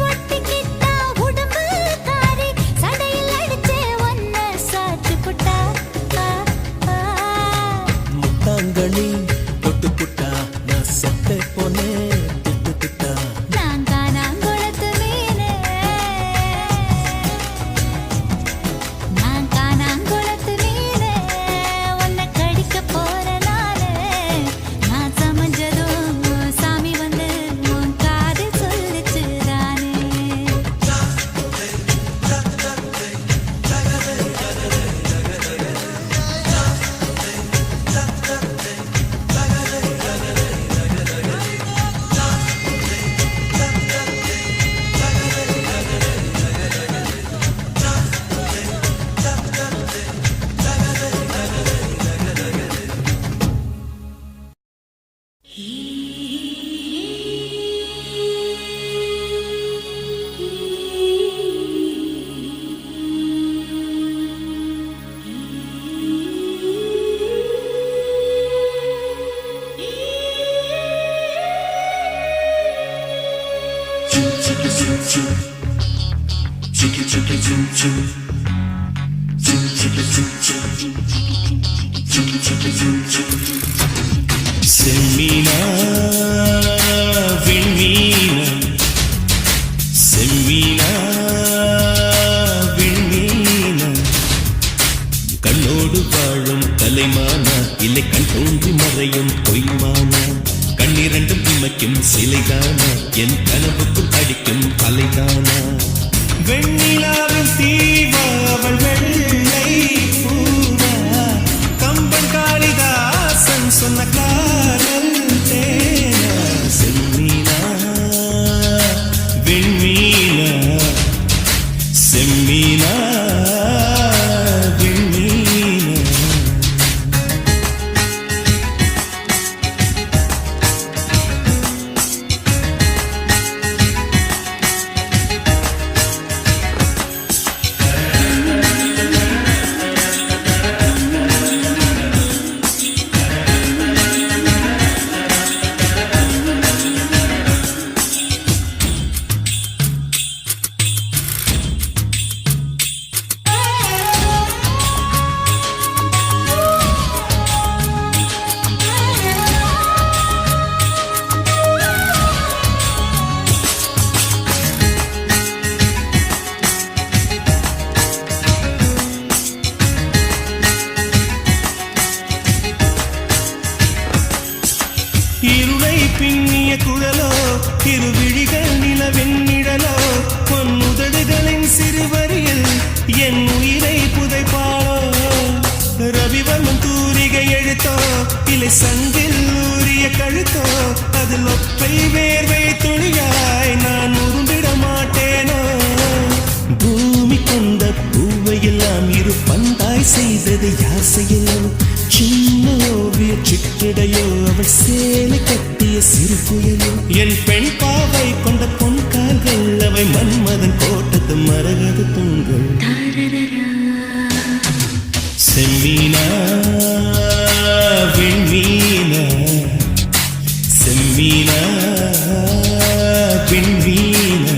Speaker 2: ஒட்டிக்கிட்ட உடம்பு காரி சடையில் அடிச்சு ஒன்னு சாச்சு புட்டா
Speaker 3: முட்டாங்கனி தொட்டு புட்டா நான் செத்த போனேன் திட்டு திட்டா
Speaker 2: நான் காணாங்குளத்து மீனே நான் காணாங்குளத்து மீனே உன்னை கடிக்க போற நானே நான் சமஞ்சதும் சாமி வந்து உன் காதில் சொல்லிச்சு தானே
Speaker 3: செம்மீனா விண்மீனா செம்மீனா விண்மீனா கண்ணோடு வாழும் கலைமானா இல்லை கண் தோன்றி மறையும் பொய்மானா கண்ணிரண்டும் இமைக்கும் சிலைதானா என் கனவுக்குள் அடிக்கும் அலைதானா வெண்ணிலாவின் தீவா அவள் வெள்ளை பூவா கம்பன் காளிதாசன் சொன்ன காதல் தேனா செம்மீனா விண்மீனா செம்மீனா விண்மீனா இருளை பின்னிய குழலோ இருவிழிகள் நிலவெண்ணிடலோ பொன்னுதடுகளின் சிறுவரியில் என் உயிரை புதைப்பாளோ ரவிவர்மன் தூரிகை எழுத்தோ இலை சங்கில் ஊறிய கழுத்தோ அதில் ஒப்பை வேர்வை துளியாய் நான் உருண்டிட மாட்டேனோ பூமி கொண்ட பூவையெல்லாம் இரு பந்தாய் செய்தது யார் செய்யலோ சின்ன ஓவிய சிற்றிடையோ அவள் சேலை கட்டிய சிறு புயலோ என் பெண் பாவை கொண்ட பொன் கால்கள் அவை மன்மதன் கோட்டத்து மரகத தூண்கள் செம்மீனா வெண்மீனா செம்மீனா வெண்மீனா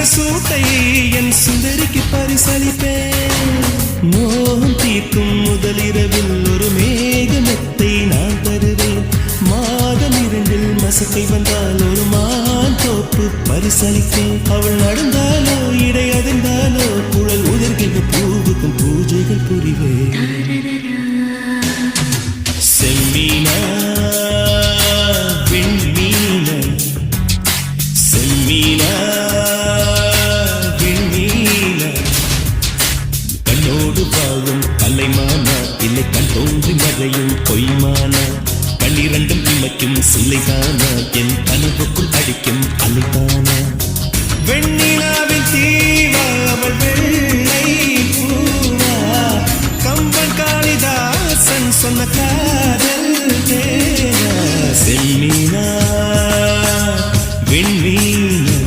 Speaker 3: சூட்டை என் சுந்தரிக்கு பரிசளிப்பேன் மோகம் தீர்க்கும் முதலிரவில் ஒரு மேகமெத்தை நான் தருவேன் மாதம் 2 மசக்கை வந்தால் ஒரு மான் தோப்பு பரிசளிப்பேன் அவள் நடந்தாலோ இடை அதிர்ந்தாலோ குழல் உதிர்கின்ற பூவுக்கும் பூஜைகள் புரிவேன் செம்மீனா வெண்மீனா செம்மீனா பொய்மானா கண்ணிரண்டும் இமைக்கும் சில்லைதானா என் கனவுக்குள் அடிக்கும் அலைதானா வெண்ணிலாவில் தீவா அவள் வெள்ளை பூவா கம்பன் காளிதாசன் சொன்ன காதல் தேனா செம்மீனா வெண்மீனா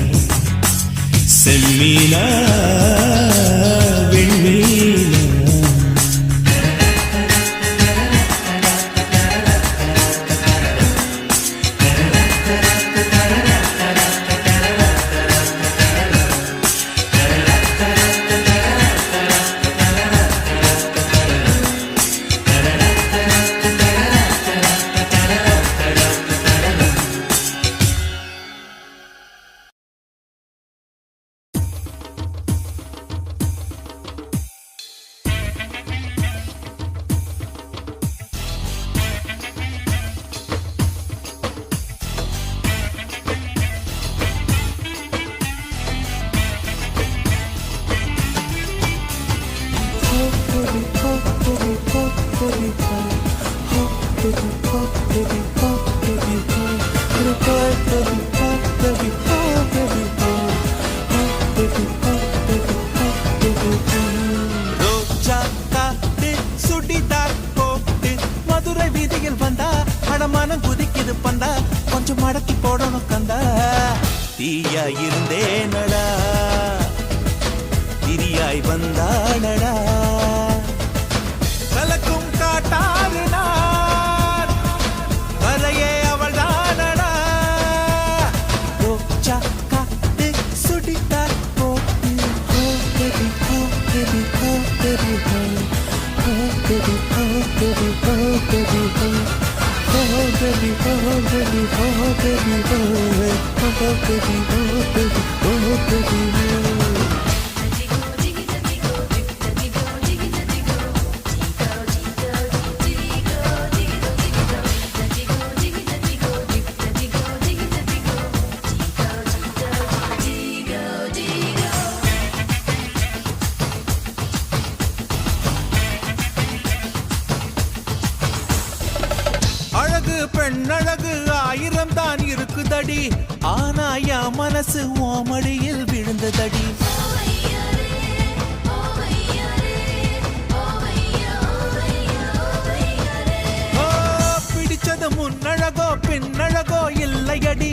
Speaker 3: செம்மீனா வெண்மீனா மனம் குதிக்குது பந்தா கொஞ்சம் மடக்கி போடணும் கந்தா தீயா இருந்தேனடா திரியாய் வந்தாடா கலக்கும் காட்டாறு நான் வரையே அவள் தானடா ரோச்சா காட்டு சுடித்தார் போட்டு ஹோ பேபி ஹோ பேபி ஹோ பேபி ஹோ பேபி ஹோ பேபி ஹோ பேபி ஹோ oh baby oh baby oh baby oh baby oh baby oh baby பெண்ணழகு 1000 தான் இருக்குதடி ஆனா என் மனசு ஓமடியில் விழுந்ததடி பிடிச்சது முன்னழகோ பின்னழகோ இல்லையடி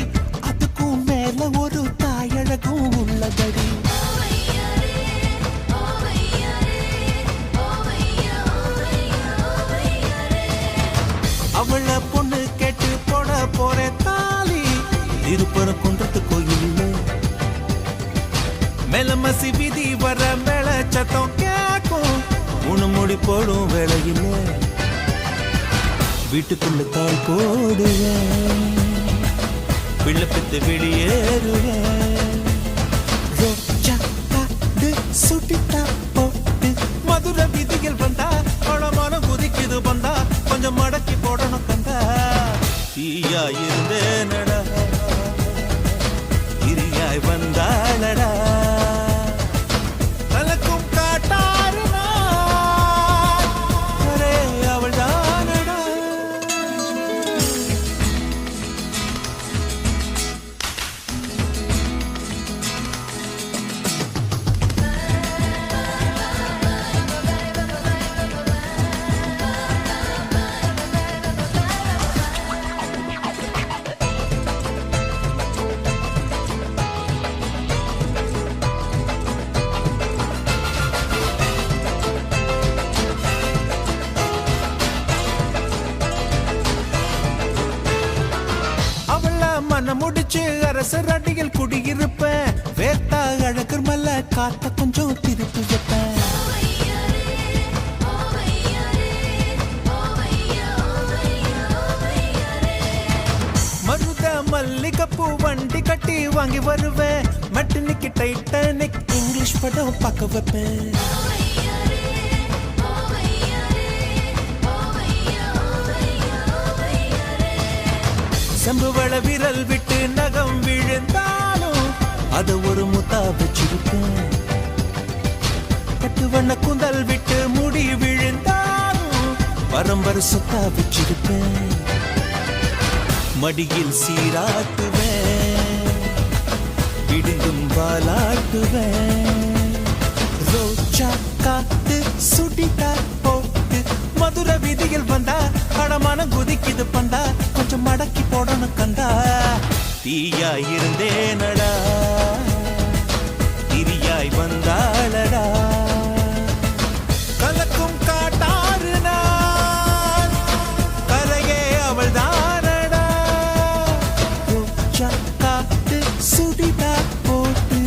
Speaker 3: அதுக்கும் மேல ஒரு தாயழகும் உள்ளதடி கடைசி விதி வர மேல சத்தம் கேட்கும். உணு முடி போடும் வேளையில் வீட்டுக்குள்ள தாள் போடுவேன், பிள்ளை பித்து வெளியேறுவேன். ரோஜா காடு சுட்டிட்டா போட்டு மதுர விதிகள் வந்தா பழமான குதிக்குது வந்தா கொஞ்சம் மடக்கி போடணும் கந்தா. தீயா இருந்தேனடா இரியாய் வந்தாளடா கலக்கும் காட்டாருனா அரே அவள் தானடா. மன முடிச்சு அரசர் அடியில் குடியிருப்பேன், வேத்தா அழகர் மல்ல காத்த கொஞ்சம் திருப்பி வைப்பேன். மருத மல்லிகைப்பூ வண்டி கட்டி வாங்கி வருவேன், மெட்டனிக்கு டைட்டானிக் இங்கிலீஷ் படம் பார்க்க வைப்பேன். செம்புவள விரல் விட்டு நகம் விழுந்தாலும் அத ஒரு முத்தா வச்சிருப்பேன். பட்டுவண்ண குந்தல் விட்டு முடி விழுந்தாலும் பரம்பரை சொத்தா வச்சிருப்பேன். மடியில் சீராட்டுவேன், விடுங்கும் பாலாட்டுவேன். ரோஜா காத்து சுடிட்டா போட்டு மதுர விதியில் வந்தா படமான குதிக்குது பந்தா கொஞ்சம் மடக்கி போடணும் கந்தா. தீயா இருந்தேனடா திரியாய் வந்தாளடா கலக்கும் காட்டாறு நான் கரையே அவள் தானடா. ரோஜா காத்து சுடிட்டா போட்டு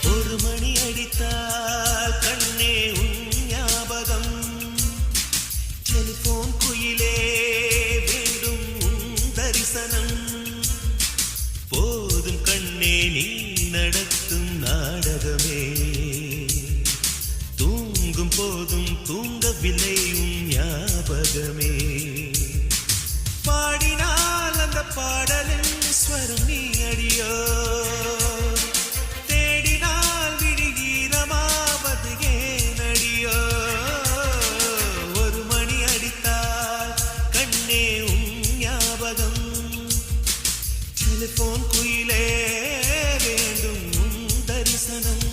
Speaker 6: ஒரு மணி அடித்தால் கண்ணே உன் ஞாபகம், டெலிபோன் குயிலே வேண்டும் உன் தரிசனம். போதும் கண்ணே நீ நடத்தும் நாடகமே, தூங்கும் போதும் தூங்கவில்லை உன் ஞாபகமே. பாடினால் அந்த பாடலின் ஸ்வரம் நீ அடியோ, டெலிபோன் குயிலே வேண்டும் உன் தரிசனம்.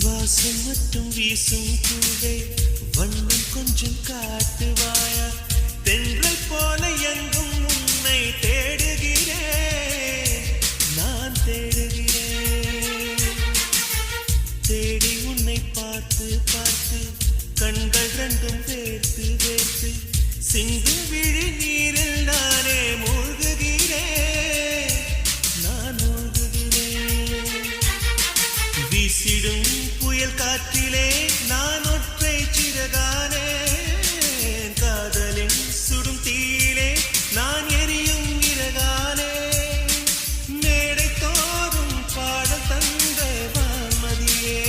Speaker 6: வாசம் மட்டும் வீசும் பூவே வண்ணம் கொஞ்சம் காட்டுவாயா தென்றல் போல எங்கும் உன்னை தேடுகிறேன் நான் தேடுகிறேன் தேடி உன்னை பார்த்து பார்த்து கண்கள் ரெண்டும் வேர்த்து வேர்த்து சிந்தும் விழி நீரில் நானே மூழ்குகிறேன் நான் மூழ்குகிறேன் வீசிடும் புயல் காற்றிலே நான் ஒற்றை சிறகானே காதலின் சுடும் தீயிலே நான் எரியும் இறகானே மேடை தோறும் பாடல் தந்த வான்மதியே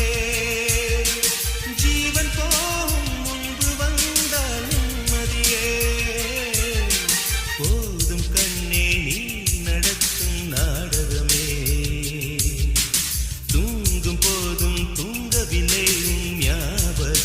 Speaker 6: ஜீவன் போகும் முன்பு வந்தால் நிம்மதியே போதும் கண்ணே நீ நடத்தும் நாடகமே தூங்கும் போதும் தூங்கவில்லை உன் ஞாபகம்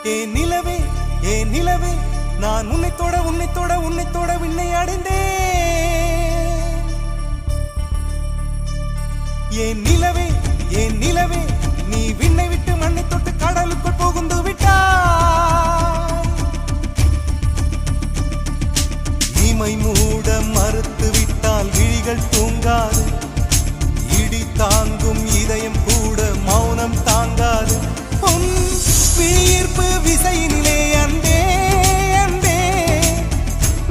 Speaker 3: நிலவே ஏ நிலவே நான் உன்னை தொட உன்னை தொட உன்னை தொட விண்ணை அடைந்தேன் ஏன் நிலவே ஏன் நிலவே நீ விண்ணை விட்டு மண்ணை தொட்டு கடலுக்குள் புகுந்து விட்டாய் இமை மூட மறுத்து விட்டால் விழிகள் தூங்காது இடி தாங்கும் இதயம் கூட மௌனம் தாங்காது உன் விழியீர்ப்பு விசையினிலே அன்பே அன்பே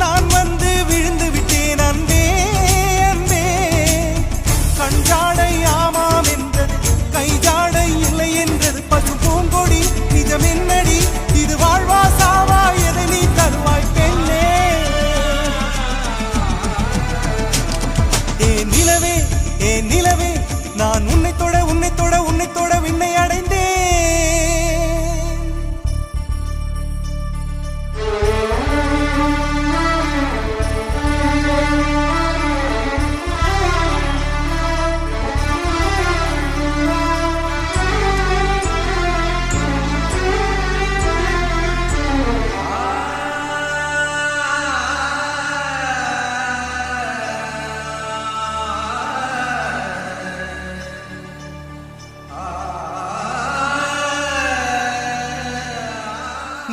Speaker 3: நான் வந்து விழுந்து விட்டேன் அன்பே அன்பே கஞ்சாடை ஆமாம் என்றது கைஜாடை இல்லை என்றது பசு பூங்கொடி நிஜம் என்னடி இது வாழ்வா சாவா எதை நீ தருவாய் பெண்ணே ஏ நிலவே நான் உன்னை தொட உன்னை தொட உன்னை தொட விண்ணை அடைந்தேன்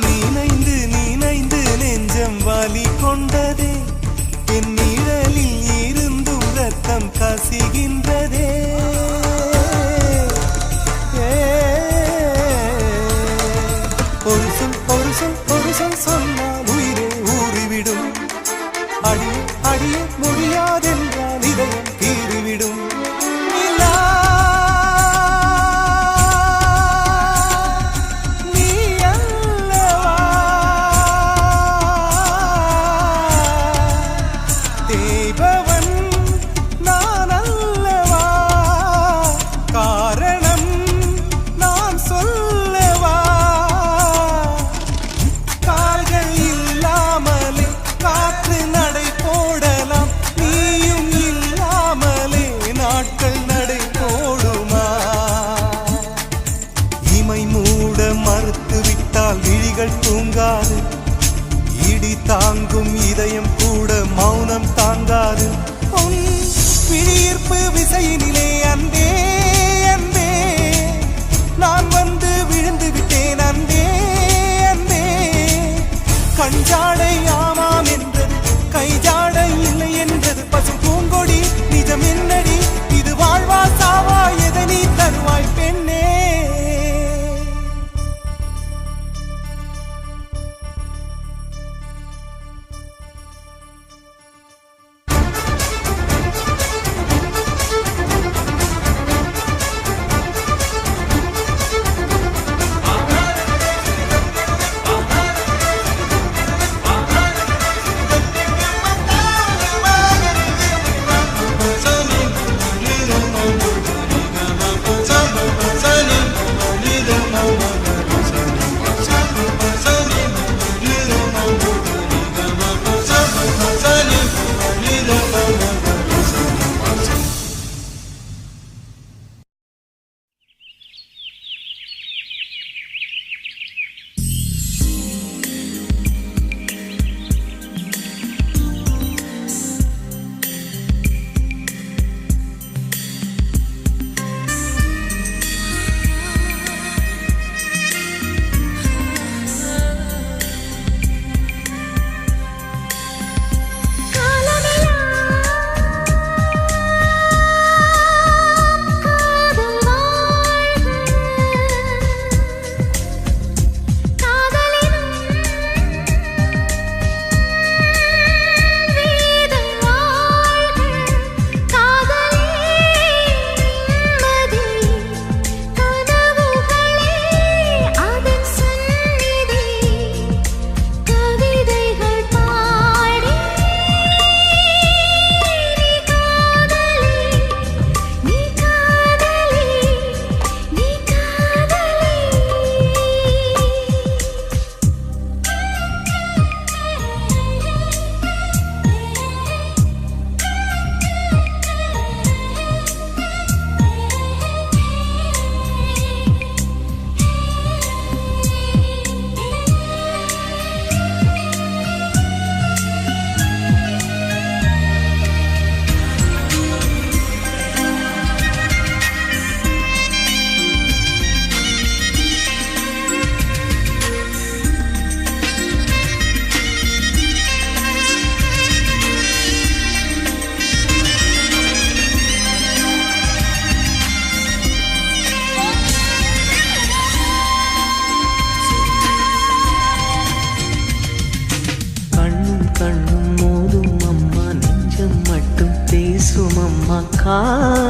Speaker 3: நீனைந்து நெஞ்சம் வலி கொண்டதே என் நிழலில் இருந்தும் ரத்தம் கசிகின்றதே ஒரு சொல் சொன்னால் உயிரே ஊறிவிடும் அடிய முடியாதென்றால் இதயம் கீறிவிடும் தூங்காது இடி தாங்கும் இதயம் கூட மௌனம் தாங்காது உன் விழியீர்ப்பு விசையினிலே அன்பே அன்பே நான் வந்து விழுந்து விட்டேன் அன்பே அன்பே கஞ்சாடை ஆமாம் என்றது கைஜாடை இல்லை என்றது பசு பூங்கொடி நிஜம் என்னடி இது வாழ்வா சாவா எதை நீ தருவாய் பெண்ணே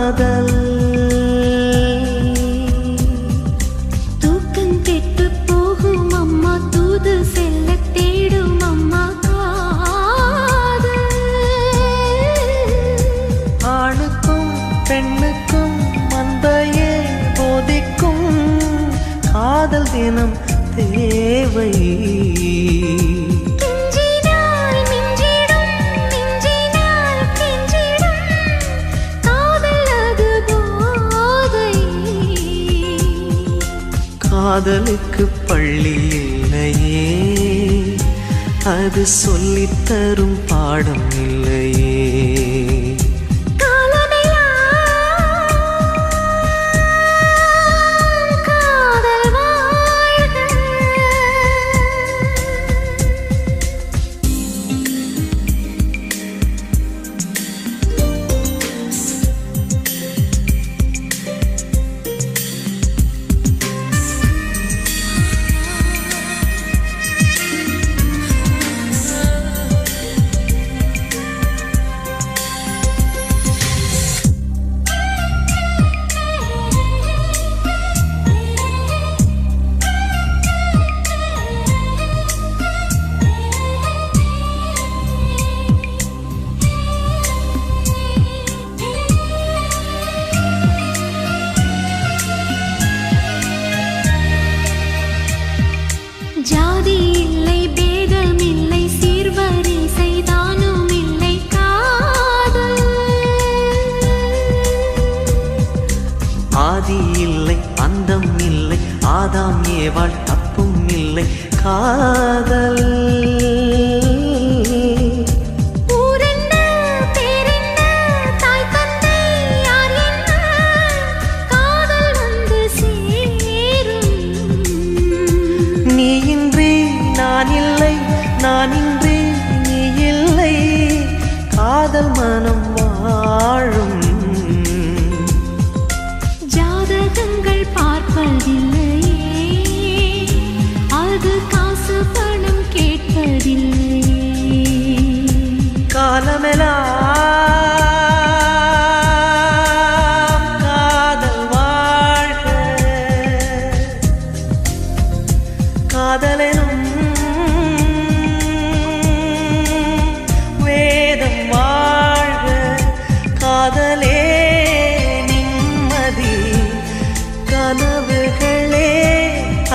Speaker 3: காதல்
Speaker 2: தூக்கம் கெட்டு போகும் அம்மா தூது செல்ல தேடும் அம்மா காதல்
Speaker 3: ஆணுக்கும் பெண்ணுக்கும் மந்தையே போதிக்கும் காதல் தினம் தேவை
Speaker 2: கெஞ்சினால் மிஞ்சிடும் மிஞ்சினால் கெஞ்சிடும் காதல் அது போதை
Speaker 3: காதலுக்கு பள்ளி இல்லையே அது சொல்லித்தரும் பாடம் இல்லையே
Speaker 2: காதல் வாழ்க ஜாதி இல்லை பேதம் இல்லை சீர்வரிசை தானும் இல்லை காதல்
Speaker 3: ஆதி இல்லை அந்தம் இல்லை ஆதாம் ஏவாள் தப்பும் இல்லை காதல்
Speaker 2: ஊரென்ன பேரென்ன தாய் தந்தை யார் என்ன காதல் வந்து சேரும்
Speaker 3: நீயின்றி நான் இல்லை நானின்றி நீ இல்லை காதல் மனம் வாழும்
Speaker 2: ஜாதகங்கள் பார்ப்பதில்லையே அது காசு பணம் கேட்பதில்லையே
Speaker 3: காலமெல்லாம் காதல் வாழ்க காதலெனும் வேதம் வாழ்க காதலே நிம்மதி கனவுகளே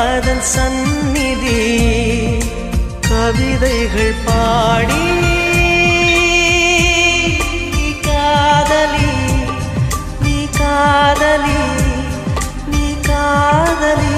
Speaker 3: அதன் சந்நிதி கவிதைகள் பாடி நீ காதலி நீ காதலி நீ காதலி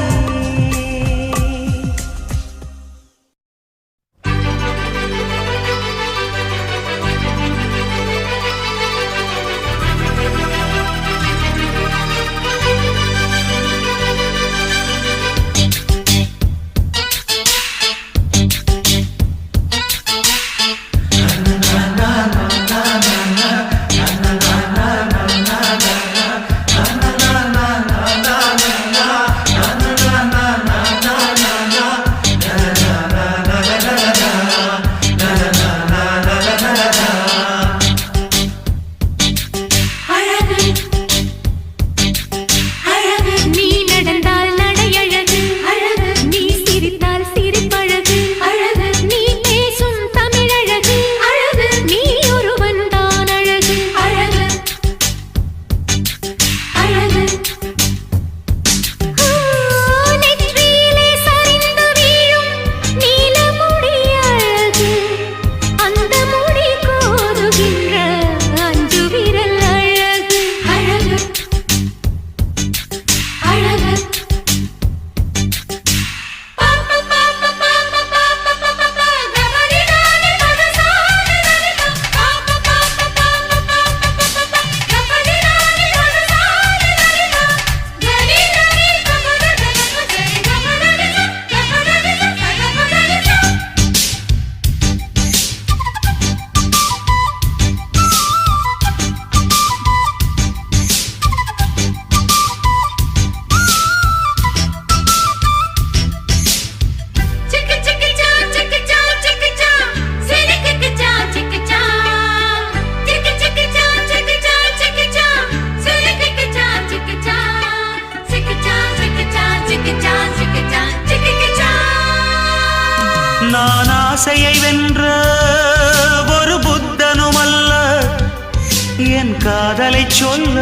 Speaker 1: சொல்ல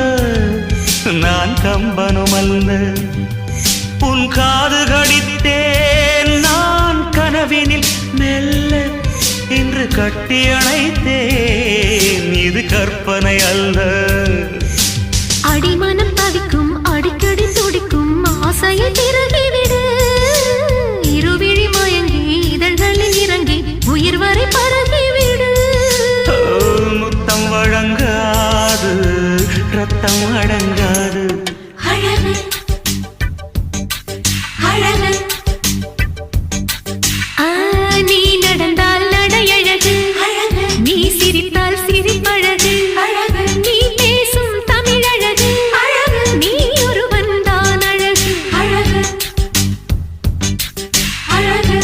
Speaker 1: நான் கம்பனுமல்ல. உன் காது கடித்தேன் நான் கனவினில் மெல்ல, இன்று கட்டி அணைத்தேன் இது கற்பனை அல்ல.
Speaker 2: அடிமனம் தவிக்கும் அடிக்கடி துடிக்கும் ஆசையை திருகிவிடு. இருவிழி மயங்கி இதழ்களில் இறங்கி உயிர் வரை பரகிவிடு.
Speaker 1: முத்தம் வழங்காது ரத்தம் அடங்காது.
Speaker 2: அழகு அழகு நீ நடந்தால் நடையழகு அழகு, நீ சிரித்தால் சிரிப்பழகு அழகு, நீ பேசும் தமிழழகு அழகு, நீ ஒருவன் தான் அழகு அழகு அழகு.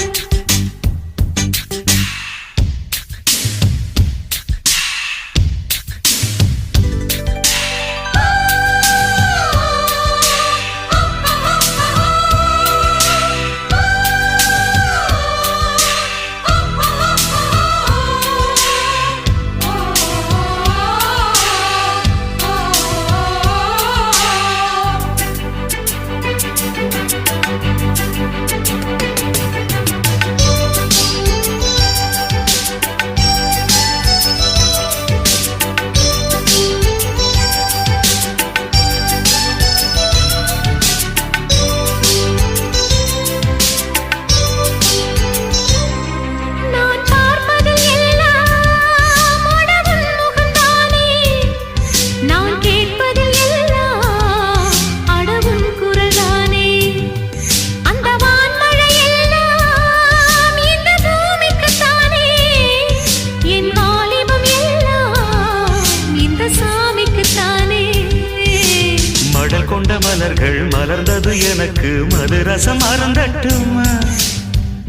Speaker 1: கொண்ட மலர்கள் மலர்ந்தது எனக்கு மதுரசம் அருந்தட்டுமா.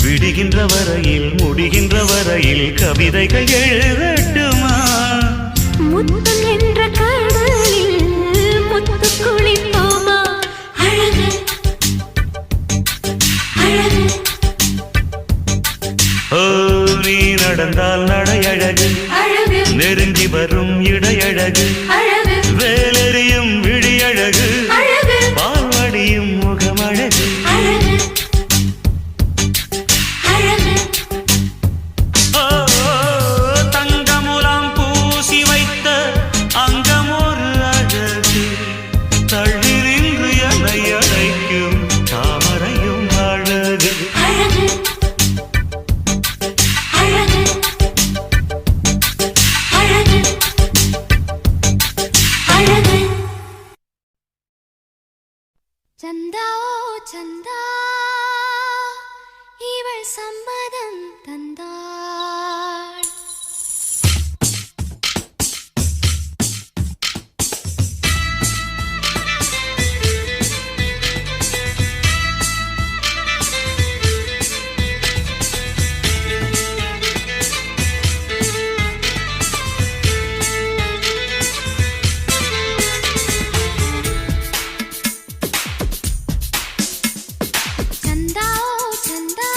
Speaker 1: விடுகின்ற வரையில் முடிகின்ற வரையில் கவிதைகள் எழுதட்டுமா.
Speaker 2: முத்தம் என்ற கடலில் முத்து குளிப்போமா. அழகு அழகு
Speaker 1: ஓ நீ நடந்தால் நடையழகு
Speaker 2: அழகு,
Speaker 1: நெருங்கி வரும் இடையழகு
Speaker 2: அழகு
Speaker 1: வேலெறியும் விழியழகு
Speaker 2: அழகு,
Speaker 1: பால்வடியும் முகமழகு.
Speaker 2: அழகு அழகு
Speaker 1: ஓ தங்கமுலாம் பூசி வைத்த அங்கம் ஒரு அழகு, தள்ளி நின்று என்னை அழைக்கும் தாமரையும் அழகு.
Speaker 2: அழகு அழகு அழகு அழகு. சந்தா ஓ சந்தா இவள் சம்மதம் தந்தாள். சந்தா ஓ சந்தா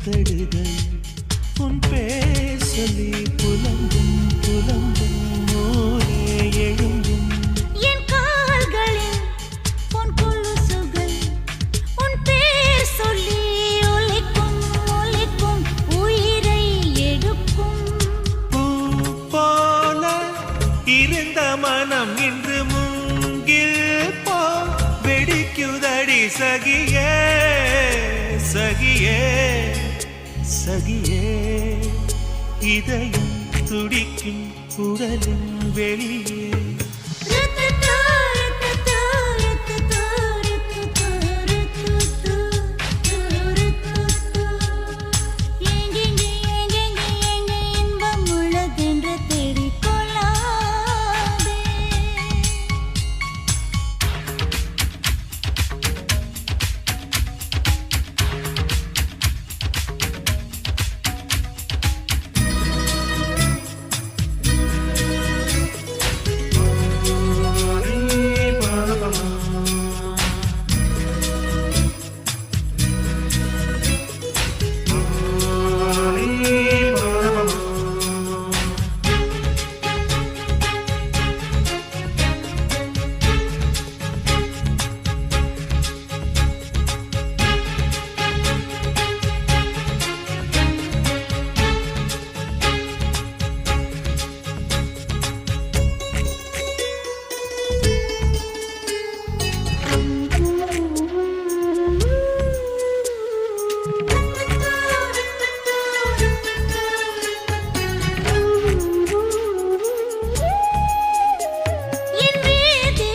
Speaker 6: உதடுகள் உன் பேர் சொல்லி புலம்பும் புலம்பும் ஊரே எழும்பும்
Speaker 2: என் கால்களில் உன் கொலுசுகள் உன் பேர் சொல்லி ஒலிக்கும் ஒலிக்கும் உயிரை எடுக்கும்
Speaker 6: பூ போல இருந்த மனம் இன்று மூங்கில் போ வெடிக்குதடி சகியே சகியே சகியே இதயம் துடிக்கும் உடலின் வெளியே
Speaker 2: இன்பம் உள்ளதென்று தேடிக்கொள்ளாதே என் வீடு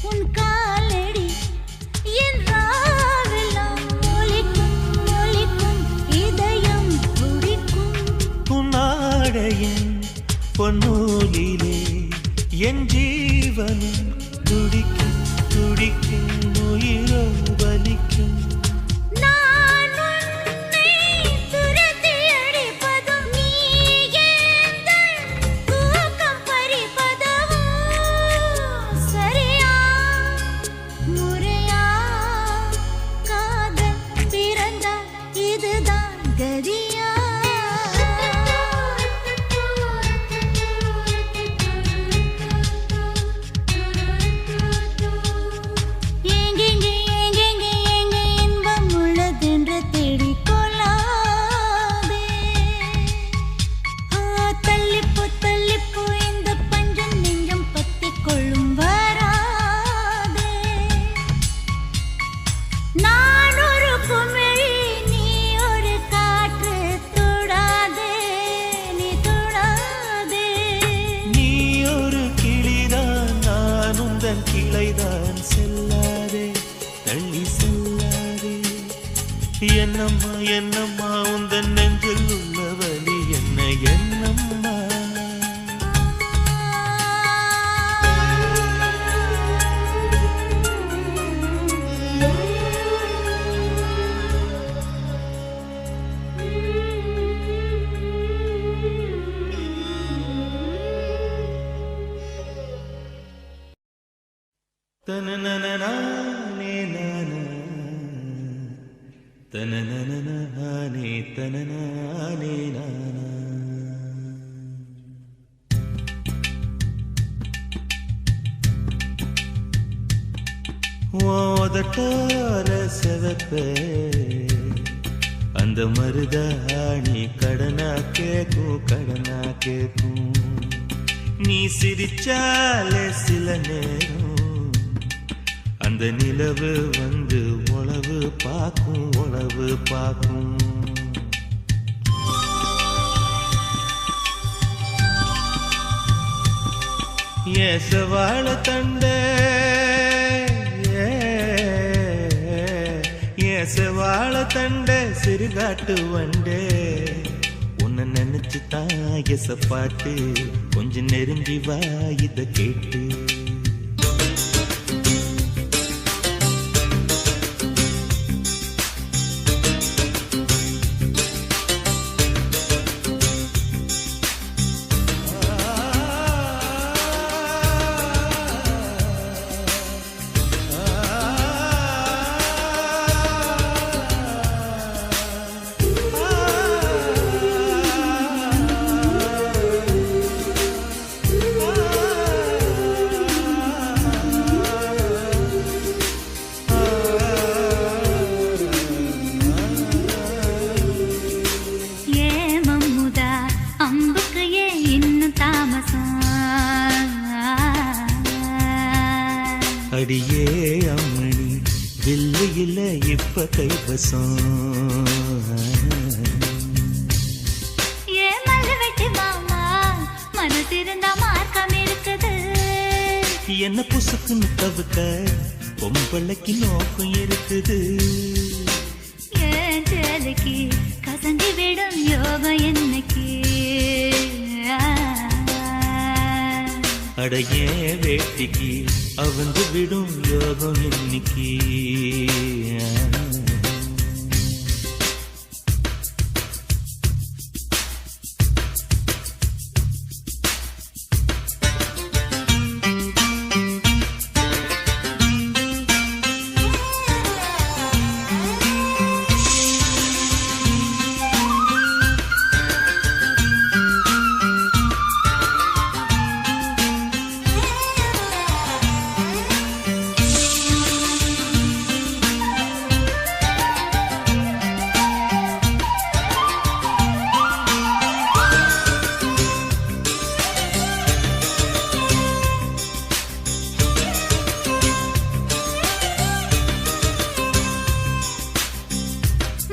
Speaker 2: உன் காலடி என் ராவெல்லாம் ஒலிக்கும் ஒலிக்கும் இதயம் துடிக்கும்
Speaker 6: உன்னாடையின் பொன்னூலிலே என் ஜீவனும் துடிக்கும் துடிக்கும் உயிரோ வலிக்கும்
Speaker 2: நான் உன்னை துரத்தி அடிப்பதும் நீ எந்தன் தூக்கம் பறிப்பதும் சரியா முறையா காதல் பிறந்தால் இதுதான் கதியா எங்கெங்கே எங்கெங்கே எங்கே இன்பம் உள்ளதென்று தேடிக்கொள்ளாதே தள்ளிப்போ இந்த பஞ்சம் நெஞ்சம் பத்திக் கொள்ளும் வராதே நான் ஒரு குமிழி நீ ஒரு காற்று தொடாதே நீ தொடாதே
Speaker 6: நீ ஒரு கிளிதான் நான் உந்தன் கிளைதான் செல்லாதே தள்ளி செல்லாதே என்னம்மா என்னம்மா உந்தன் நெஞ்சில் உள்ள வலி என்ன என்னம்மா தனனனனானே நானா தனனனனானே தனனானே நானா ஓதட்டார செவப்பே அந்த மருதாணி கடனா கேக்கும் நீ சிரிச்சாலே சில நேரம் அந்த நிலவு வந்து உளவு பார்க்கும் ஏசவாழ தண்டே ஏசவாழ தண்டே சிறுகாட்டு வண்டே உன்னை நினைச்சு தான் எசப்பாட்டு கொஞ்சம் நெருங்கி வா இத கேட்டு
Speaker 3: அடியே அம்மணி வில்லு இல்ல இப்ப கைவசம்.
Speaker 2: ஏ மல்லு வெட்டி மாமா மனசிருந்தா மார்க்கம் இருக்குது.
Speaker 3: என்ன புசுக்குன்னு தவிர்க்க பொம்பளைக்கு நோக்கம் இருக்குது.
Speaker 2: ஏன் சேலைக்கு கசங்கி விடும் யோகம் என்னைக்கு.
Speaker 3: அடைய வேட்டிக்கு அவந்து விடும் யோகம் இன்னைக்கு.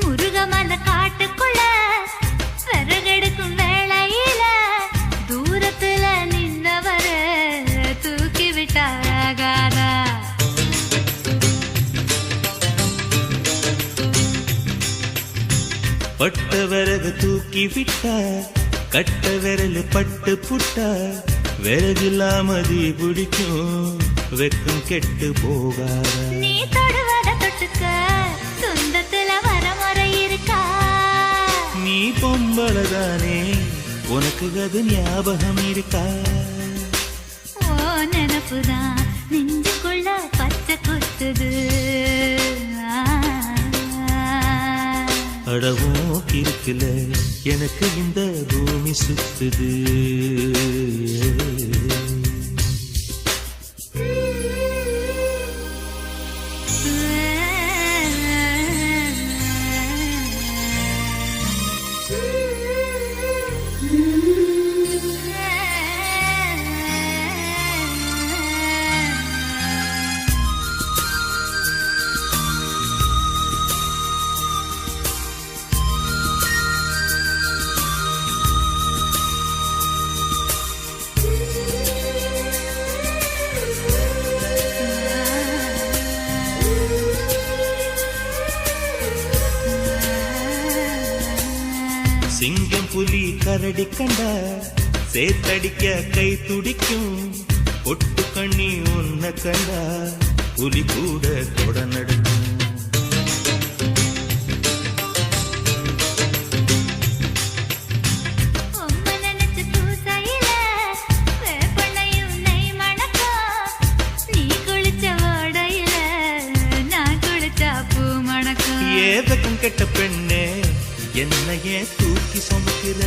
Speaker 2: முருகமல காட்டுக்குள்ள விறகெடுக்கும் வேளையில தூரத்துல நின்னவர தூக்கி விட்டாராகாதா.
Speaker 3: பட்ட விறகு தூக்கி விட்டா கட்ட விரல் பட்டு புட்டா விறகில்லாமதி பிடிக்கும் வெக்கம் கெட்டு போகாத.
Speaker 2: நீ தொடுவத தொட்டுக்க சொந்தத்துல வரமுறை இருக்கா.
Speaker 3: நீ பொம்பளதானே உனக்கு அது ஞாபகம் இருக்கா.
Speaker 2: ஓ நினப்புதான் நெஞ்சுக்குள்ள பச்சை குத்துது.
Speaker 3: அடவும் இருக்குல எனக்கு இந்த பூமி சுத்துது. சிங்கம் புலி கரடி கண்டா சேத்தடிக்க கை துடிக்கும். பொட்டு கண்ணி உன்ன கண்டா புலி கூட தொட நடக்கும்.
Speaker 2: உம்மை நினைச்சு பூசையில வேப்பெண்ணையும் நெய் மணக்கும். நீ குளிச்ச ஓடையில நான் குளிச்சா பூ மணக்கும்.
Speaker 3: ஏதக்கும் கெட்ட பெண்ணே என்னையே தூக்கி சுமக்கிற.